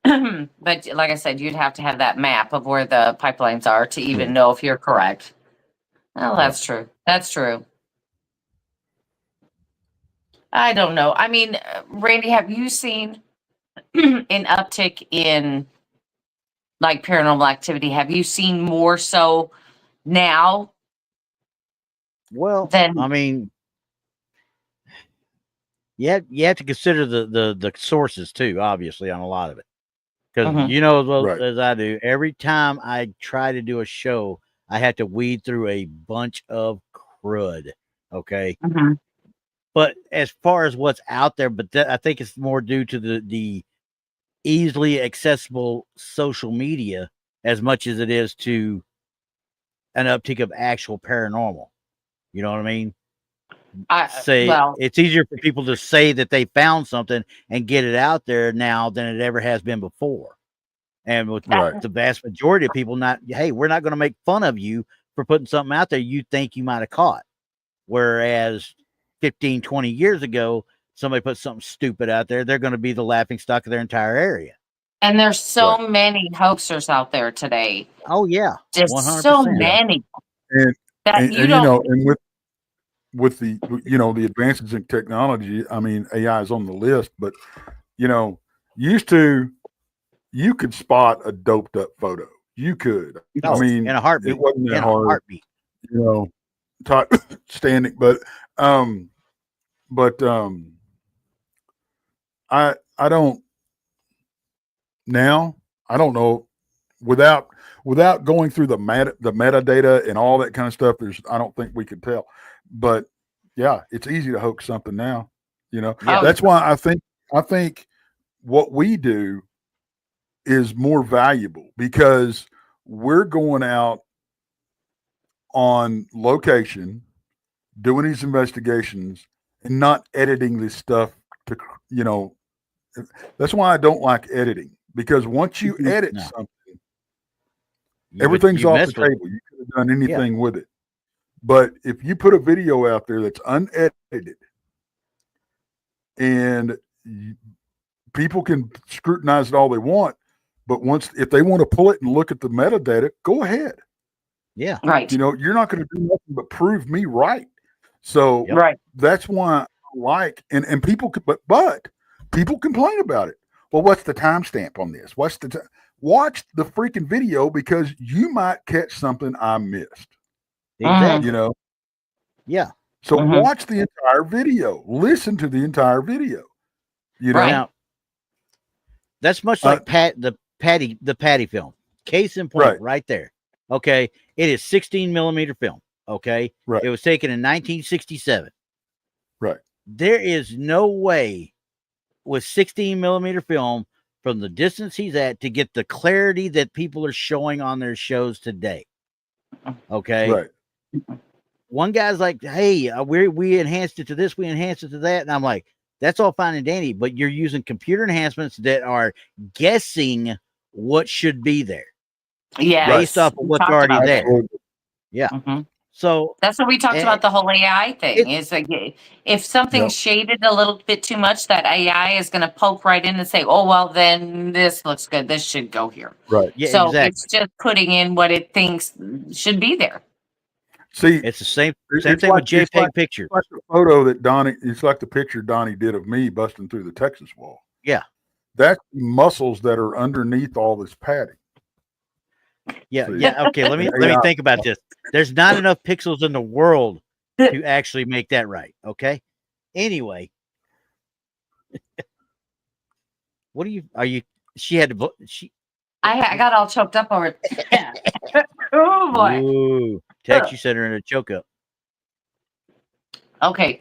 But like I said, you'd have to have that map of where the pipelines are to even know if you're correct. Well, that's true. That's true. I don't know. Randy, have you seen an uptick in like paranormal activity? Have you seen more so now? Well, you have to consider the sources too, obviously, on a lot of it. Because as well as I do, every time I try to do a show, I have to weed through a bunch of crud. Okay. But as far as what's out there, I think it's more due to the easily accessible social media as much as it is to an uptick of actual paranormal. You know what I mean? It's easier for people to say that they found something and get it out there now than it ever has been before. And with the vast majority of people, we're not going to make fun of you for putting something out there you think you might have caught. Whereas 15, 20 years ago, somebody put something stupid out there, they're going to be the laughing stock of their entire area. And there's so many hoaxers out there today. Oh yeah, just 100%. So many. And with the the advances in technology, AI is on the list, but used to you could spot a doped up photo. You could. In a heartbeat. It wasn't that hard. you know, type standing, but I don't now. I don't know without going through the metadata and all that kind of stuff. I don't think we could tell, but yeah, it's easy to hoax something now. You know, that's why I think what we do is more valuable because we're going out on location, doing these investigations, and not editing this stuff to, you know, that's why I don't like editing, because once you edit something, everything's off the table. You could have done anything with it. But if you put a video out there that's unedited and people can scrutinize it all they want, but if they want to pull it and look at the metadata, go ahead. Yeah. Right. You know, you're not going to do nothing but prove me right. So that's why I like, and people, but people complain about it. Well, what's the timestamp on this? Watch the freaking video because you might catch something I missed. Exactly. You know? Yeah. So watch the entire video. Listen to the entire video. You know? Now, that's much like the Patty film. Case in point, right there. Okay. It is 16 millimeter film. Okay. Right. It was taken in 1967. Right. There is no way with 16 millimeter film from the distance he's at to get the clarity that people are showing on their shows today. Okay. Right. One guy's like, hey, we enhanced it to this, we enhanced it to that. And I'm like, that's all fine and dandy, but you're using computer enhancements that are guessing what should be there. Yeah. Based off of what's already there. Yeah. So that's what we talked about, the whole AI thing. Is like if something's shaded a little bit too much, that AI is going to poke right in and say, "Oh well, then this looks good. This should go here." Right. Yeah, so exactly. it's just putting in what it thinks should be there. See, it's the same thing with JPEG pictures. It's like the photo that Donny. It's like the picture Donny did of me busting through the Texas wall. Yeah, that's muscles that are underneath all this padding. Yeah, okay, let me think about this. There's not enough pixels in the world to actually make that right. Okay. Anyway, what are you? She had to. I got all choked up over it. Oh boy. Ooh, Tex, you set her in a choke up. Okay.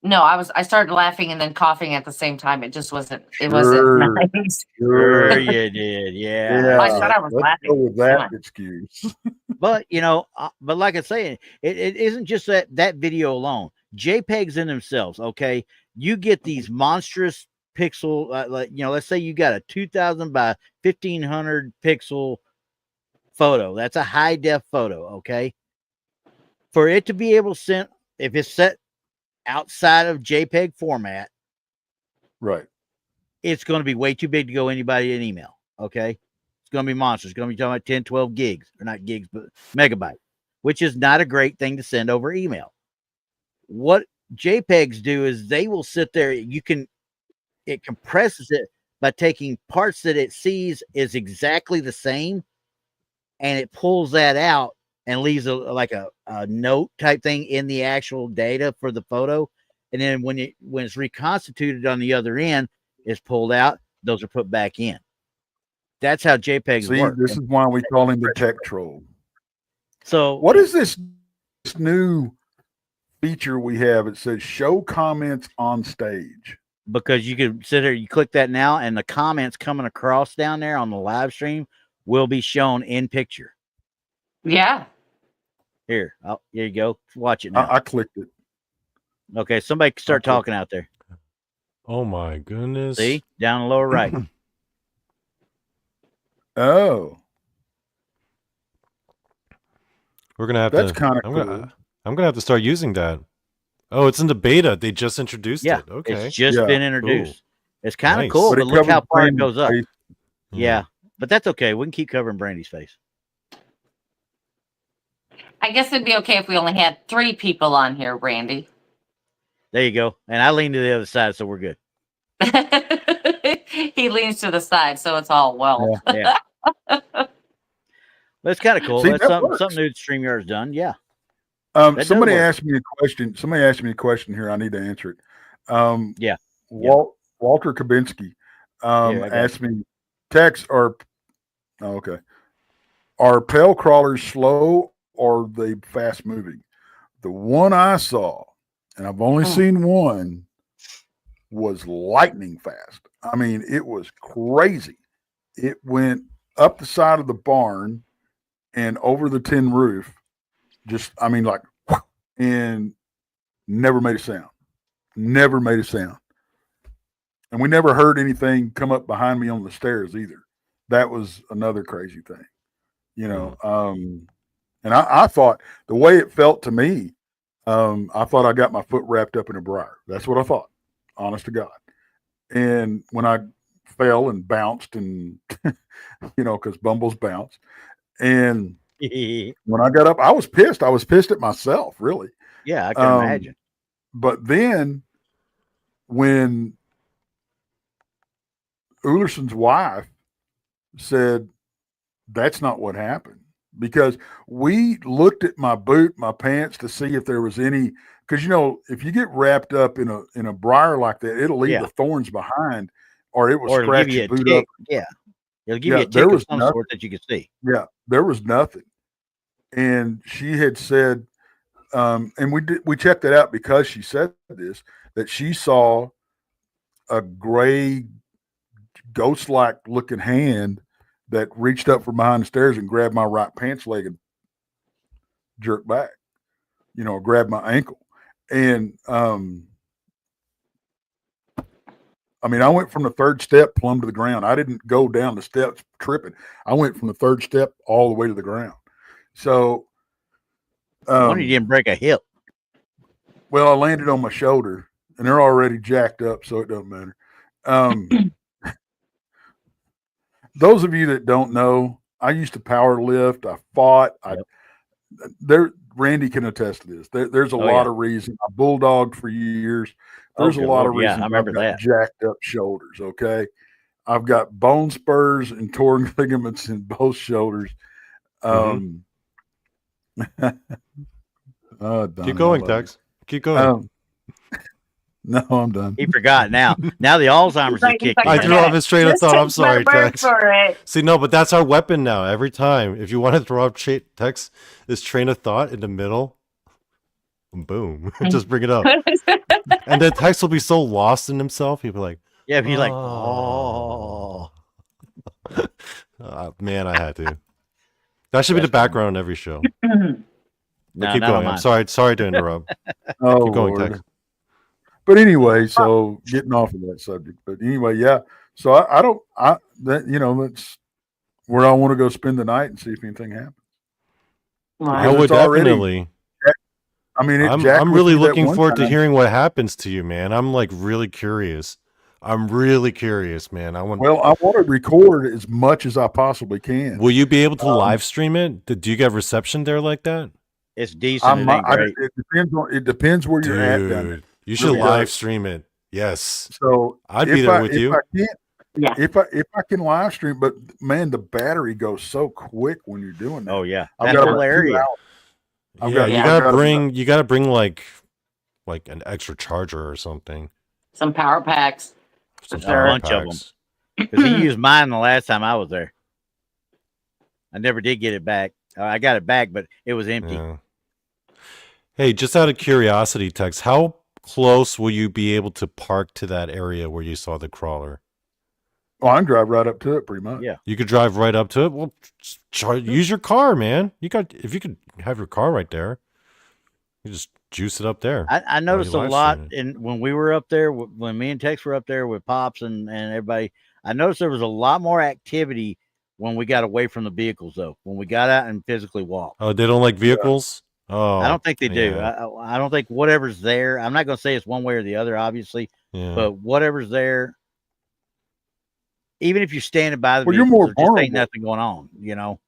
No, I started laughing and then coughing at the same time. It just wasn't. It wasn't nice. Sure, you did. Yeah. I thought I was laughing. Go with that excuse. But but like I say, it isn't just that video alone. JPEGs in themselves. Okay, you get these monstrous pixel. Let's say you got a 2000 by 1500 pixel photo. That's a high def photo. Okay, for it to be able to send, if it's set outside of JPEG format, right, it's going to be way too big to go anybody an email. Okay, it's going to be monsters. It's going to be talking about 10, 12 gigs, or not gigs, but megabyte, which is not a great thing to send over email. What JPEGs do is they will sit there. It compresses it by taking parts that it sees is exactly the same, and it pulls that out and leaves a note type thing in the actual data for the photo. And then when it's reconstituted on the other end, it's pulled out. Those are put back in. That's how JPEGs work. This is why we call him the tech troll. So what is this new feature we have? It says show comments on stage. Because you can sit there, you click that now, and the comments coming across down there on the live stream will be shown in picture. Yeah. Here you go. Watch it now. I clicked it. Okay, somebody start talking out there. Oh my goodness. See? Down the lower right. Oh. We're gonna have That's to kind of I'm cool. gonna have to start using that. Oh, it's in the beta. They just introduced it. Okay. It's just been introduced. Cool. It's kind of cool, but look how far it goes up. Yeah. But that's okay. We can keep covering Brandy's face. I guess it'd be okay if we only had 3 people on here, Randy. There you go. And I lean to the other side, so we're good. He leans to the side, so it's all well. Yeah. That's kind of cool. See, That's that something works. new that StreamYard's done. Yeah. That does Somebody work. asked me a question. Somebody asked me a question here. I need to answer it. Yeah. Walter Kabinski Here, I got asked me, Tex, okay. Are pale crawlers slow or are they fast moving? The one I saw, and I've only seen one, was lightning fast. I mean, it was crazy. It went up the side of the barn and over the tin roof. Just, I mean, like, and never made a sound. Never made a sound. And we never heard anything come up behind me on the stairs either. That was another crazy thing, you know. And I thought the way it felt to me, I thought I got my foot wrapped up in a briar. That's what I thought, honest to God. And when I fell and bounced and, you know, because Bumbles bounce. And when I got up, I was pissed. I was pissed at myself, really. Yeah, I can imagine. But then when Ulerson's wife said, that's not what happened, because we looked at my boot, my pants to see if there was any, because, you know, if you get wrapped up in a briar like that, it'll leave the thorns behind, or it will scratch your boot up. Yeah. It'll give you a tick of some sort that you can see. Yeah, there was nothing. And she had said, and we checked it out because she said this, that she saw a gray ghost-like looking hand that reached up from behind the stairs and grabbed my right pants leg and jerked back, you know, grabbed my ankle. And I mean, I went from the third step plumb to the ground. I didn't go down the steps tripping. I went from the third step all the way to the ground. So wonder you didn't break a hip. Well, I landed on my shoulder and they're already jacked up, so it doesn't matter. Those of you that don't know, I used to power lift. I fought. Randy can attest to this. There's a lot of reasons. I bulldogged for years. There's a lot of reasons. I remember I've got that. jacked up shoulders. Okay, I've got bone spurs and torn ligaments in both shoulders. Keep Donny, going, Tex. Keep going. No, I'm done. He forgot now. Now the Alzheimer's is kicking. I threw off his train of thought. I'm sorry, Tex. For it. See, no, but that's our weapon now. Every time, if you want to throw off Tex, this train of thought in the middle, boom, just bring it up. And then Tex will be so lost in himself. He'll be like, yeah, he's like, oh. Man, I had to. That should be the background on every show. No, keep going. I'm sorry to interrupt. Oh, keep going, Lord. Tex. But anyway, so getting off of that subject. But anyway, yeah. So that's where I want to go spend the night and see if anything happens. I would definitely. I mean, I'm really looking forward to hearing what happens to you, man. I'm like really curious. I'm really curious, man. I want to record as much as I possibly can. Will you be able to live stream it? Do you get reception there like that? It's decent. It depends where you're at. Down there. You should live stream it. Yes. So I'd be there with you. If I can live stream, but man, the battery goes so quick when you're doing that. Oh yeah, I've got whole area. You gotta bring like an extra charger or something. Some power packs. A bunch of them. Because he used mine the last time I was there. I never did get it back. I got it back, but it was empty. Yeah. Hey, just out of curiosity, Tex, how close will you be able to park to that area where you saw the crawler? Oh, I can drive right up to it, pretty much. Yeah, you could drive right up to it. Well, use your car, man. If you could have your car right there, you just juice it up there. I noticed a lot, when we were up there, when me and Tex were up there with Pops and everybody. I noticed there was a lot more activity when we got away from the vehicles, though. When we got out and physically walked. Oh, they don't like vehicles. Oh, I don't think they do. I don't think whatever's there. I'm not going to say it's one way or the other, obviously, but whatever's there. Even if you're standing by the you're more vulnerable. Just ain't nothing going on, you know.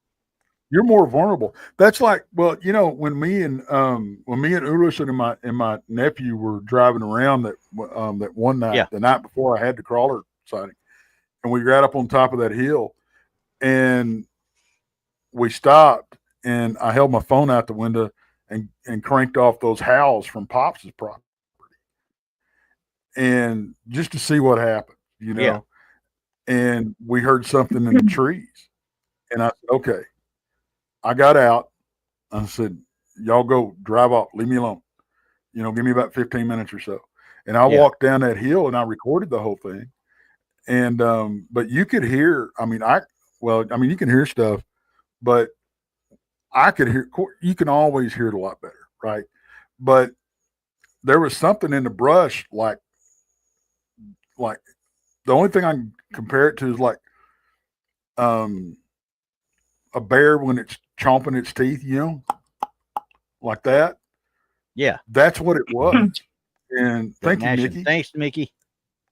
You're more vulnerable. That's like, when me and Ulerson and my nephew were driving around that one night, the night before I had the crawler sighting, and we got up on top of that hill, and we stopped, and I held my phone out the window and cranked off those howls from Pops' property, and just to see what happened, you know. Yeah. And we heard something in the trees, and I said, "Okay." I got out. I said, "Y'all go drive off. Leave me alone. You know, give me about 15 minutes or so." And I walked down that hill and I recorded the whole thing. And but you could hear. I mean, you can hear stuff, but I could hear. You can always hear it a lot better, right? But there was something in the brush, like the only thing I can compare it to is like a bear when it's chomping its teeth, you know, like that. Yeah, that's what it was. And thank you, Mickey. Thanks, Mickey.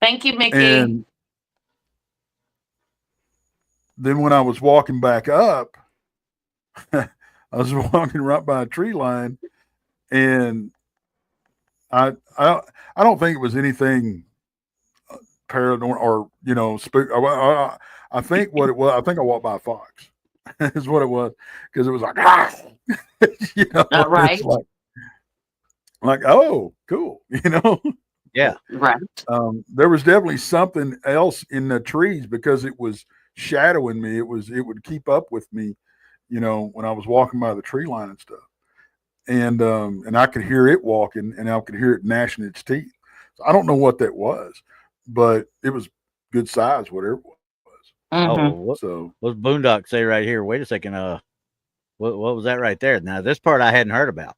Thank you, Mickey. And then when I was walking back up, I was walking right by a tree line, and I don't think it was anything paranormal or, you know, spook. I think what it was, I think I walked by a fox is what it was, because it was like, you know, right. Like, oh, cool, you know. Yeah, right. There was definitely something else in the trees, because it was shadowing me. It would keep up with me, you know, when I was walking by the tree line and stuff. And I could hear it walking, and I could hear it gnashing its teeth. So I don't know what that was, but it was good size, whatever it was. Oh, so what's Boondock say right here? Wait a second. What was that right there? Now this part I hadn't heard about.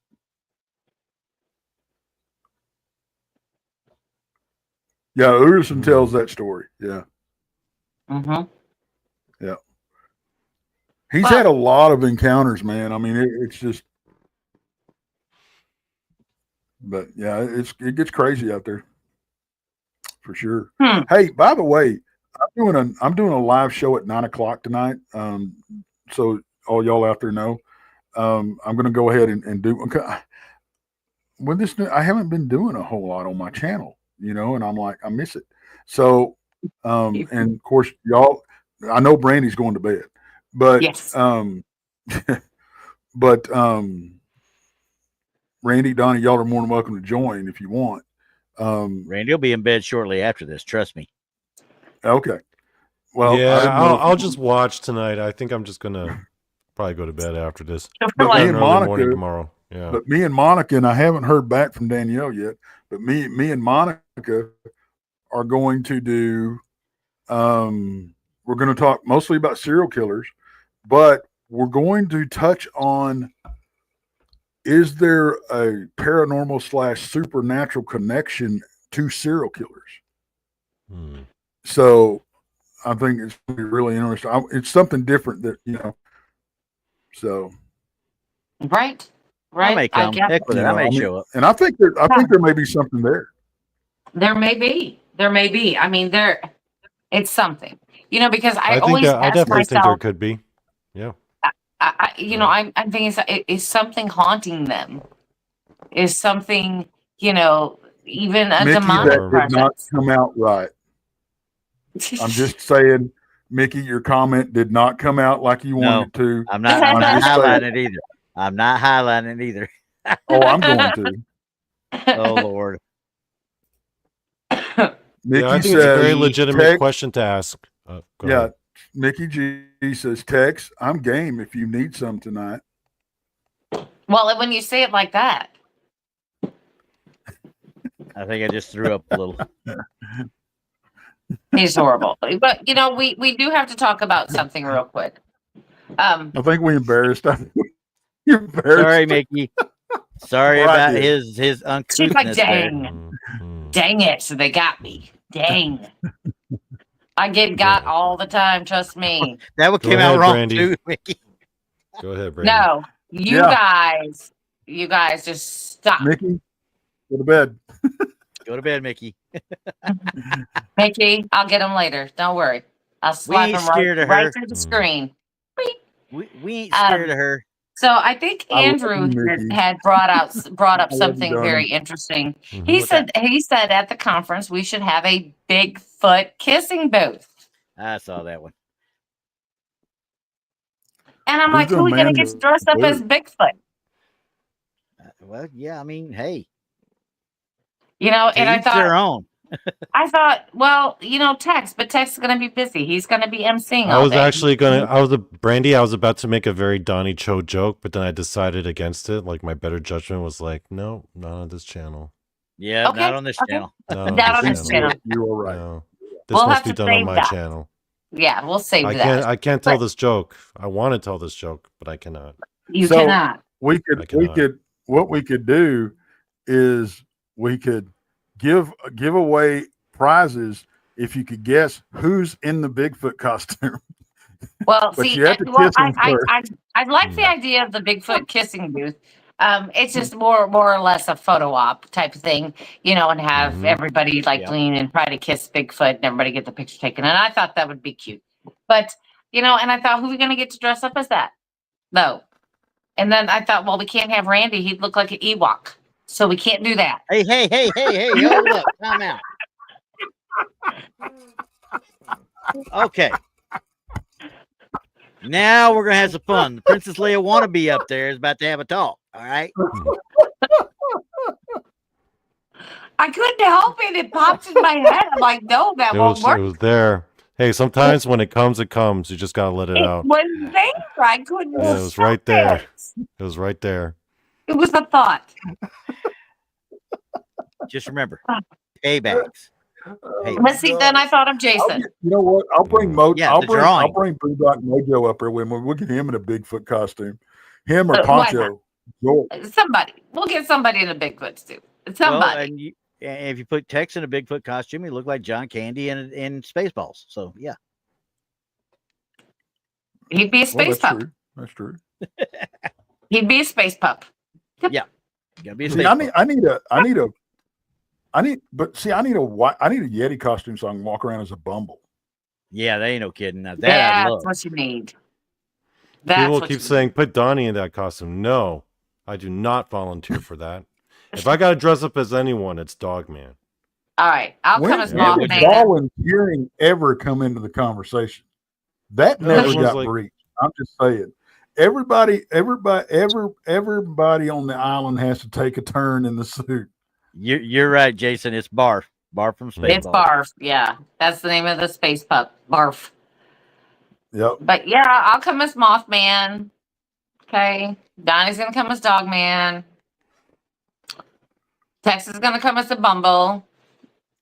Yeah, Urson tells that story. Yeah. Yeah. He's had a lot of encounters, man. I mean, it's just, but yeah, it gets crazy out there for sure. Hey, by the way, I'm doing a live show at 9:00 tonight. So all y'all out there know, I'm going to go ahead and do. With this, I haven't been doing a whole lot on my channel, you know, and I'm like, I miss it. So, and of course, y'all, I know Brandy's going to bed, but yes. but Randy, Donny, y'all are more than welcome to join if you want. Randy will be in bed shortly after this. Trust me. Okay. Well, yeah, I'll just watch tonight. I think I'm just gonna probably go to bed after this. But me and Monica morning tomorrow. Yeah. But me and Monica, and I haven't heard back from Danielle yet, but me and Monica are going to do. We're going to talk mostly about serial killers, but we're going to touch on: is there a paranormal / supernatural connection to serial killers? So I think it's going to be really interesting. It's something different that, you know. So right. I may come. Heck with it. I may show up. And I think there may be something there. There may be. I mean, it's something, you know, because I definitely think there could be. Yeah. I'm thinking, is something haunting them? Is something, you know, even a Mickey, demonic that did not come out right. I'm just saying, Mickey, your comment did not come out like you wanted to. I'm not highlighting it either. I'm not highlighting it either. Oh, I'm going to. Oh, Lord. Mickey I think says, it's a very legitimate question to ask. Yeah, Mickey G says, Tex, I'm game if you need some tonight. Well, when you say it like that. I think I just threw up a little. He's horrible. But, you know, we do have to talk about something real quick. I think we embarrassed him. Sorry, Mickey. Sorry about his uncouthness. She's like, dang. Dang it. So they got me. Dang. I get got all the time. Trust me. That would came out wrong too, Mickey. Go ahead, Brandy. No, you guys just stop. Mickey, go to bed. Go to bed, Mickey. Mickey, I'll get him later. Don't worry. I'll slap him right through the screen. We ain't scared of her. So I think Andrew had brought up something very interesting. He said at the conference we should have a Bigfoot kissing booth. I saw that one. And I'm Who's like, the who are we gonna man get to to dress up do as it? Bigfoot? Well, yeah, I mean, hey, You know, to and each their own. I thought, well, you know, Tex, but Tex is gonna be busy. He's gonna be emceeing I all was day. actually Brandy, I was about to make a very Donny Cho joke, but then I decided against it. Like my better judgment was like, no, not on this channel. Yeah, Okay, not on this okay. channel. Not on this channel. You are right. No. This We'll must have be to done on save my that. channel. Yeah, we'll save I that. can't tell this joke. I want to tell this joke, but I cannot. You So- cannot. We could what we could do is we could give away prizes if you could guess who's in the Bigfoot costume. Well, But see, you have to well, kiss him first. I like the idea of the Bigfoot kissing booth. It's just more or less a photo op type of thing, you know, and have Mhm. everybody like Yeah. lean and try to kiss Bigfoot and everybody get the picture taken. And I thought that would be cute. But, you know, and I thought, who are we going to get to dress up as that? No. And then I thought, well, we can't have Randy. He'd look like an Ewok. So we can't do that. Hey, hold up. Time out. Okay. Now we're gonna have some fun. The Princess Leia wannabe up there is about to have a talk. All right. I couldn't help it. It popped in my head. I'm like, no, that won't It work. was there. Hey, sometimes when it comes, it comes. You just gotta let it It out. was there. I couldn't. Yeah, it was stop right there. it. It was right there. It was a thought. Just remember, paybacks. But see, then I thought of Jason. You know what? I'll bring Yeah, I'll the bring drawing. Boondock Mojo up here when we'll get him in a Bigfoot costume. Him or Why Poncho. Joel. Somebody. We'll get somebody in a Bigfoot suit. Well, Somebody. and if you put Tex in a Bigfoot costume, he looked like John Candy in Spaceballs. So yeah. He'd be a Well, space that's pup. true. That's true. He'd be a space pup. You gotta be a See, space I need a Yeti costume so I can walk around as a Bumble. Yeah, they ain't no kidding. Now that I That's love. what you need. That's People what keep you saying, put Donnie in that costume. No, I do not volunteer for that. If I got to dress up as anyone, it's Dogman. need. All right. I'll come as Yeah, Mothman. when volunteering ever come into the conversation? That No, never everyone's got like- breached. I'm just saying. Everybody on the island has to take a turn in the suit. You're right, Jason. It's Barf. Barf from Spaceballs. It's Barf. Yeah. That's the name of the space pup. Barf. Yep. But yeah, I'll come as Mothman. Okay. Donnie's going to come as Dogman. Tex is going to come as a Bumble.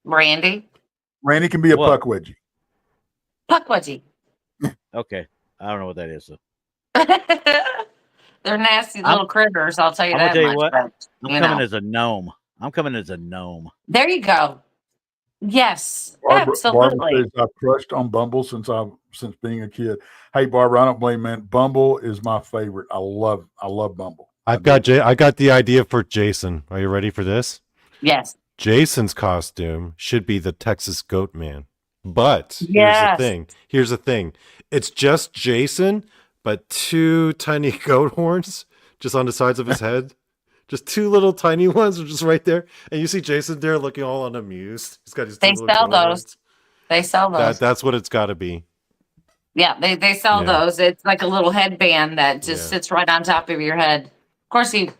Randy. Randy can be a What? puck wedgie. Puckwudgie. Okay. I don't know what that is. So. They're nasty little critters, I'll tell you I'm gonna that tell you much. what, but, I'm you coming know. as a gnome. I'm coming as a gnome. There you go. Yes, Barbara absolutely. says I've crushed on Bumble since being a kid. Hey Barbara, I don't blame man. Bumble is my favorite. I love Bumble. I got the idea for Jason. Are you ready for this? Yes. Jason's costume should be the Texas Goat Man. But Yes. Here's the thing. It's just Jason, but two tiny goat horns just on the sides of his head. Just two little tiny ones are just right there. And you see Jason there looking all unamused. He's got his two They little sell goat those. horns. They sell those. That's what it's got to be. Yeah, they sell Yeah. those. It's like a little headband that just Yeah. sits right on top of your head. Of course, he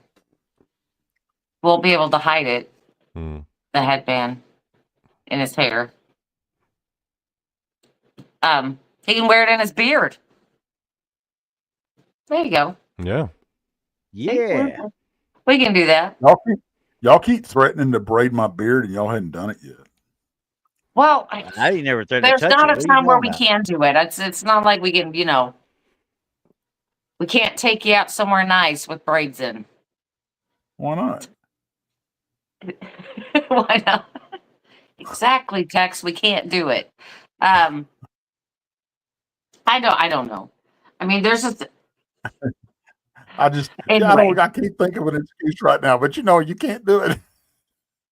won't be able to hide it, Hmm. the headband in his hair. He can wear it in his beard. There you go. Yeah. Yeah. We can do that. Y'all keep threatening to braid my beard, and y'all hadn't done it yet. Well, I ain't never threatened there's to touch not it. a What are you time where talking we about? can do it. It's not like we can, we can't take you out somewhere nice with braids in. Why not? Why not? Exactly, Tex. We can't do it. I don't know. I mean, there's just Anyway. I can't think of an excuse right now, but you can't do it.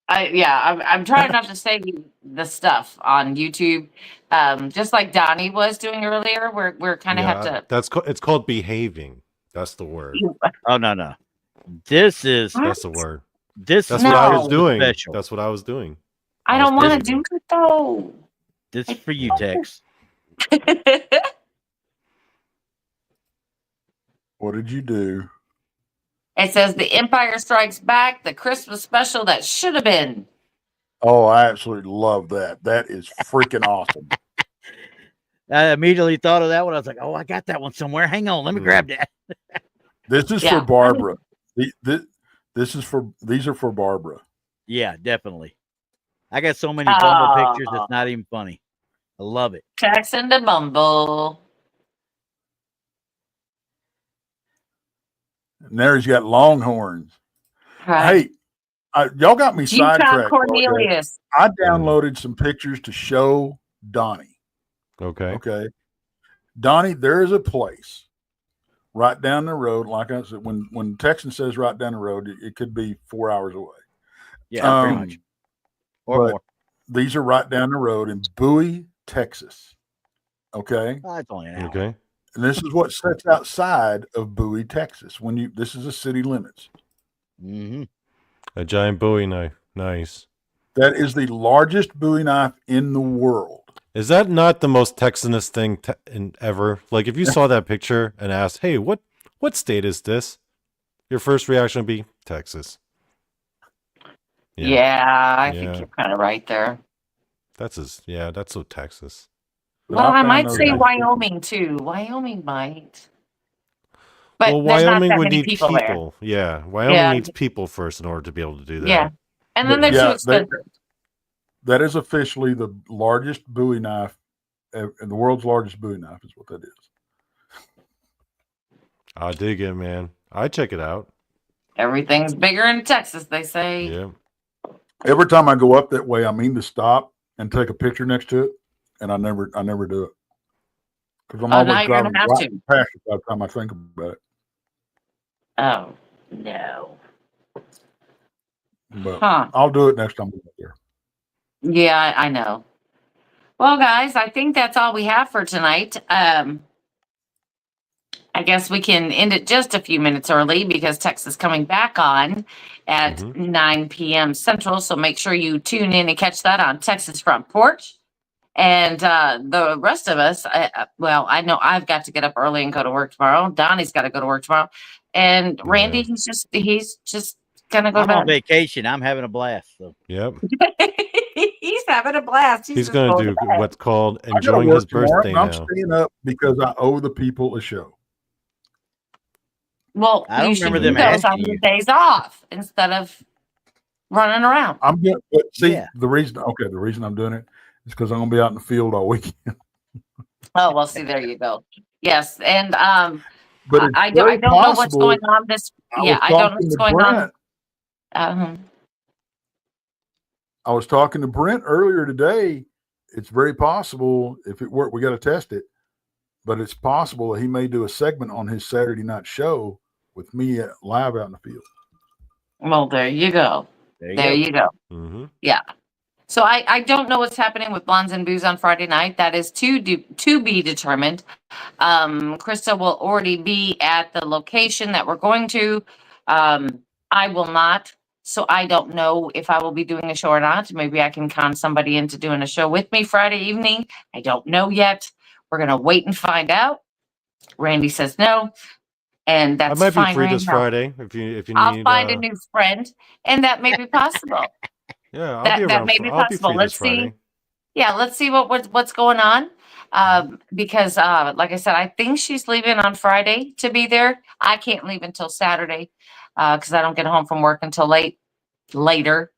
I'm trying not to say the stuff on YouTube. Just like Donnie was doing earlier, we're kind of have to. It's called behaving. That's the word. Oh no. This is That's the word. this That's is what I No. was doing. special. That's what I was doing. I I don't was want to busy. do it though. This is for you, Tex. What did you do? It says The Empire Strikes Back, the Christmas special that should have been. Oh, I absolutely love that. That is freaking awesome. I immediately thought of that one. I was like, oh, I got that one somewhere. Hang on, let me grab that. This is for Barbara. These are for Barbara. Yeah, definitely. I got so many Bumble pictures, it's not even funny. I love it. Texan to Bumble. And there he's got Longhorns. Right. Hey, y'all got me sidetracked. Cornelius. I downloaded some pictures to show Donny. Okay. Donny, there is a place right down the road. Like I said, when Texan says right down the road, it could be 4 hours away. Yeah, pretty much. Or more. These are right down the road in Bowie, Texas. Okay. Oh, it's only an hour. Okay. And this is what sits outside of Bowie, Texas. This is the city limits. Mm-hmm. A giant Bowie knife. Nice. That is the largest Bowie knife in the world. Is that not the most Texanist thing ever? Like, if you saw that picture and asked, "Hey, what state is this?" Your first reaction would be Texas. Yeah, I think you're kind of right there. That's so Texas. Well, I might say Wyoming too. Wyoming might. But Wyoming would need people. There. Yeah, Wyoming needs people first in order to be able to do that. Yeah, and then they're too expensive. That is officially the largest Bowie knife, and the world's largest Bowie knife is what that is. I dig it, man. I check it out. Everything's bigger in Texas, they say. Yeah. Every time I go up that way, I mean to stop and take a picture next to it, and I never do it because I'm always driving right past it by the time I think about it. Oh no! But I'll do it next time we get there. Yeah, I know. Well, guys, I think that's all we have for tonight. I guess we can end it just a few minutes early because Tex is coming back on at 9 p.m. Central. So make sure you tune in and catch that on Texas Front Porch. And the rest of us, I know I've got to get up early and go to work tomorrow. Donnie's got to go to work tomorrow. And Randy, he's just going to go on vacation. I'm having a blast. So. Yep. He's having a blast. He's going to do what's called enjoying his birthday now. I'm staying up because I owe the people a show. Well, I don't remember them those on your days off instead of running around. I'm good. But see, the reason I'm doing it is because I'm going to be out in the field all weekend. Oh, well, see, there you go. Yes, and but I don't know what's going on this. I don't know what's going on. I was talking to Brent earlier today. It's very possible if it worked, we got to test it, but it's possible that he may do a segment on his Saturday night show with me live out in the field. Well, there you go. There you go. Mm-hmm. Yeah. So I don't know what's happening with Blondes and Boos on Friday night. That is to be determined. Krista will already be at the location that we're going to. I will not. So I don't know if I will be doing a show or not. Maybe I can con somebody into doing a show with me Friday evening. I don't know yet. We're going to wait and find out. Randy says no. And that's fine. I might be free this Friday if you need. I'll find a new friend, and that may be possible. Yeah, I'll be around. That may be possible. Let's see. Yeah, let's see what's going on. Because like I said, I think she's leaving on Friday to be there. I can't leave until Saturday because I don't get home from work until later.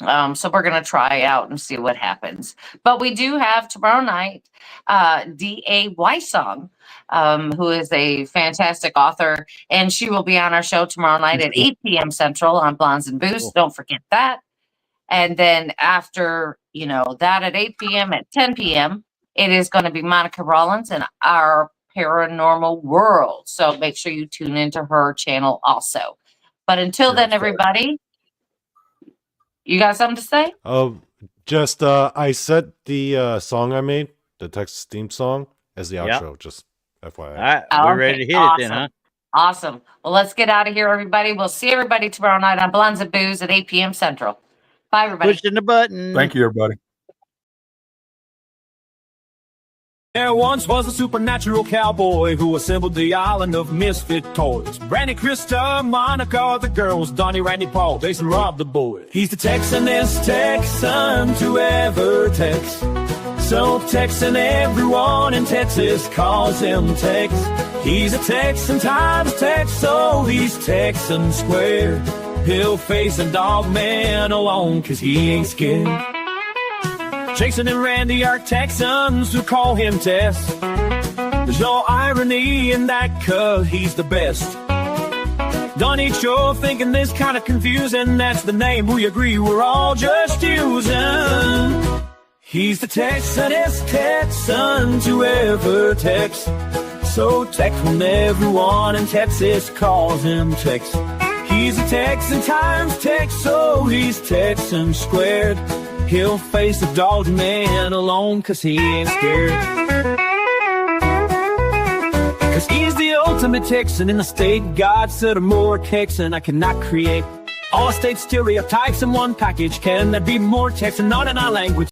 So we're going to try out and see what happens. But we do have tomorrow night D.A. Wysong, who is a fantastic author, and she will be on our show tomorrow night at 8 p.m. Central on Blondes and Boos. Don't forget that. And then after, that at 8 p.m. at 10 p.m., it is going to be Monica Rollins and our paranormal world. So make sure you tune into her channel also. But until then, everybody, you got something to say? Just I set the song I made, the Texas theme song, as the outro. Just FYI. All right, we're ready to hit it then, huh? Awesome. Well, let's get out of here, everybody. We'll see everybody tomorrow night on Blondes and Boos at 8 p.m. Central. Bye, everybody. Pushing the button. Thank you, everybody. There once was a supernatural cowboy who assembled the island of misfit toys. Brandi, Krista, Monica, the girls, Donny, Randy, Paul, Tex and Rob the boy. He's the Texanest Texan to ever Tex. So Texan everyone in Texas calls him Tex. He's a Texan times Tex, so he's Texan squared. He'll face a dog man alone, cause he ain't scared. Jason and Randy are Texans who call him Tess. There's no irony in that, cause he's the best. Donny sure thinking this kind of confusing. That's the name we agree we're all just using. He's the Texanest Texan to ever Tex. So Tex when everyone in Texas calls him Tex. He's a Texan times Tex, so he's Texan squared. He'll face a dog man alone, cause he ain't scared. Cause he's the ultimate Texan in the state. God said a more Texan I cannot create. All state stereotypes in one package. Can there be more Texan? Not in our language.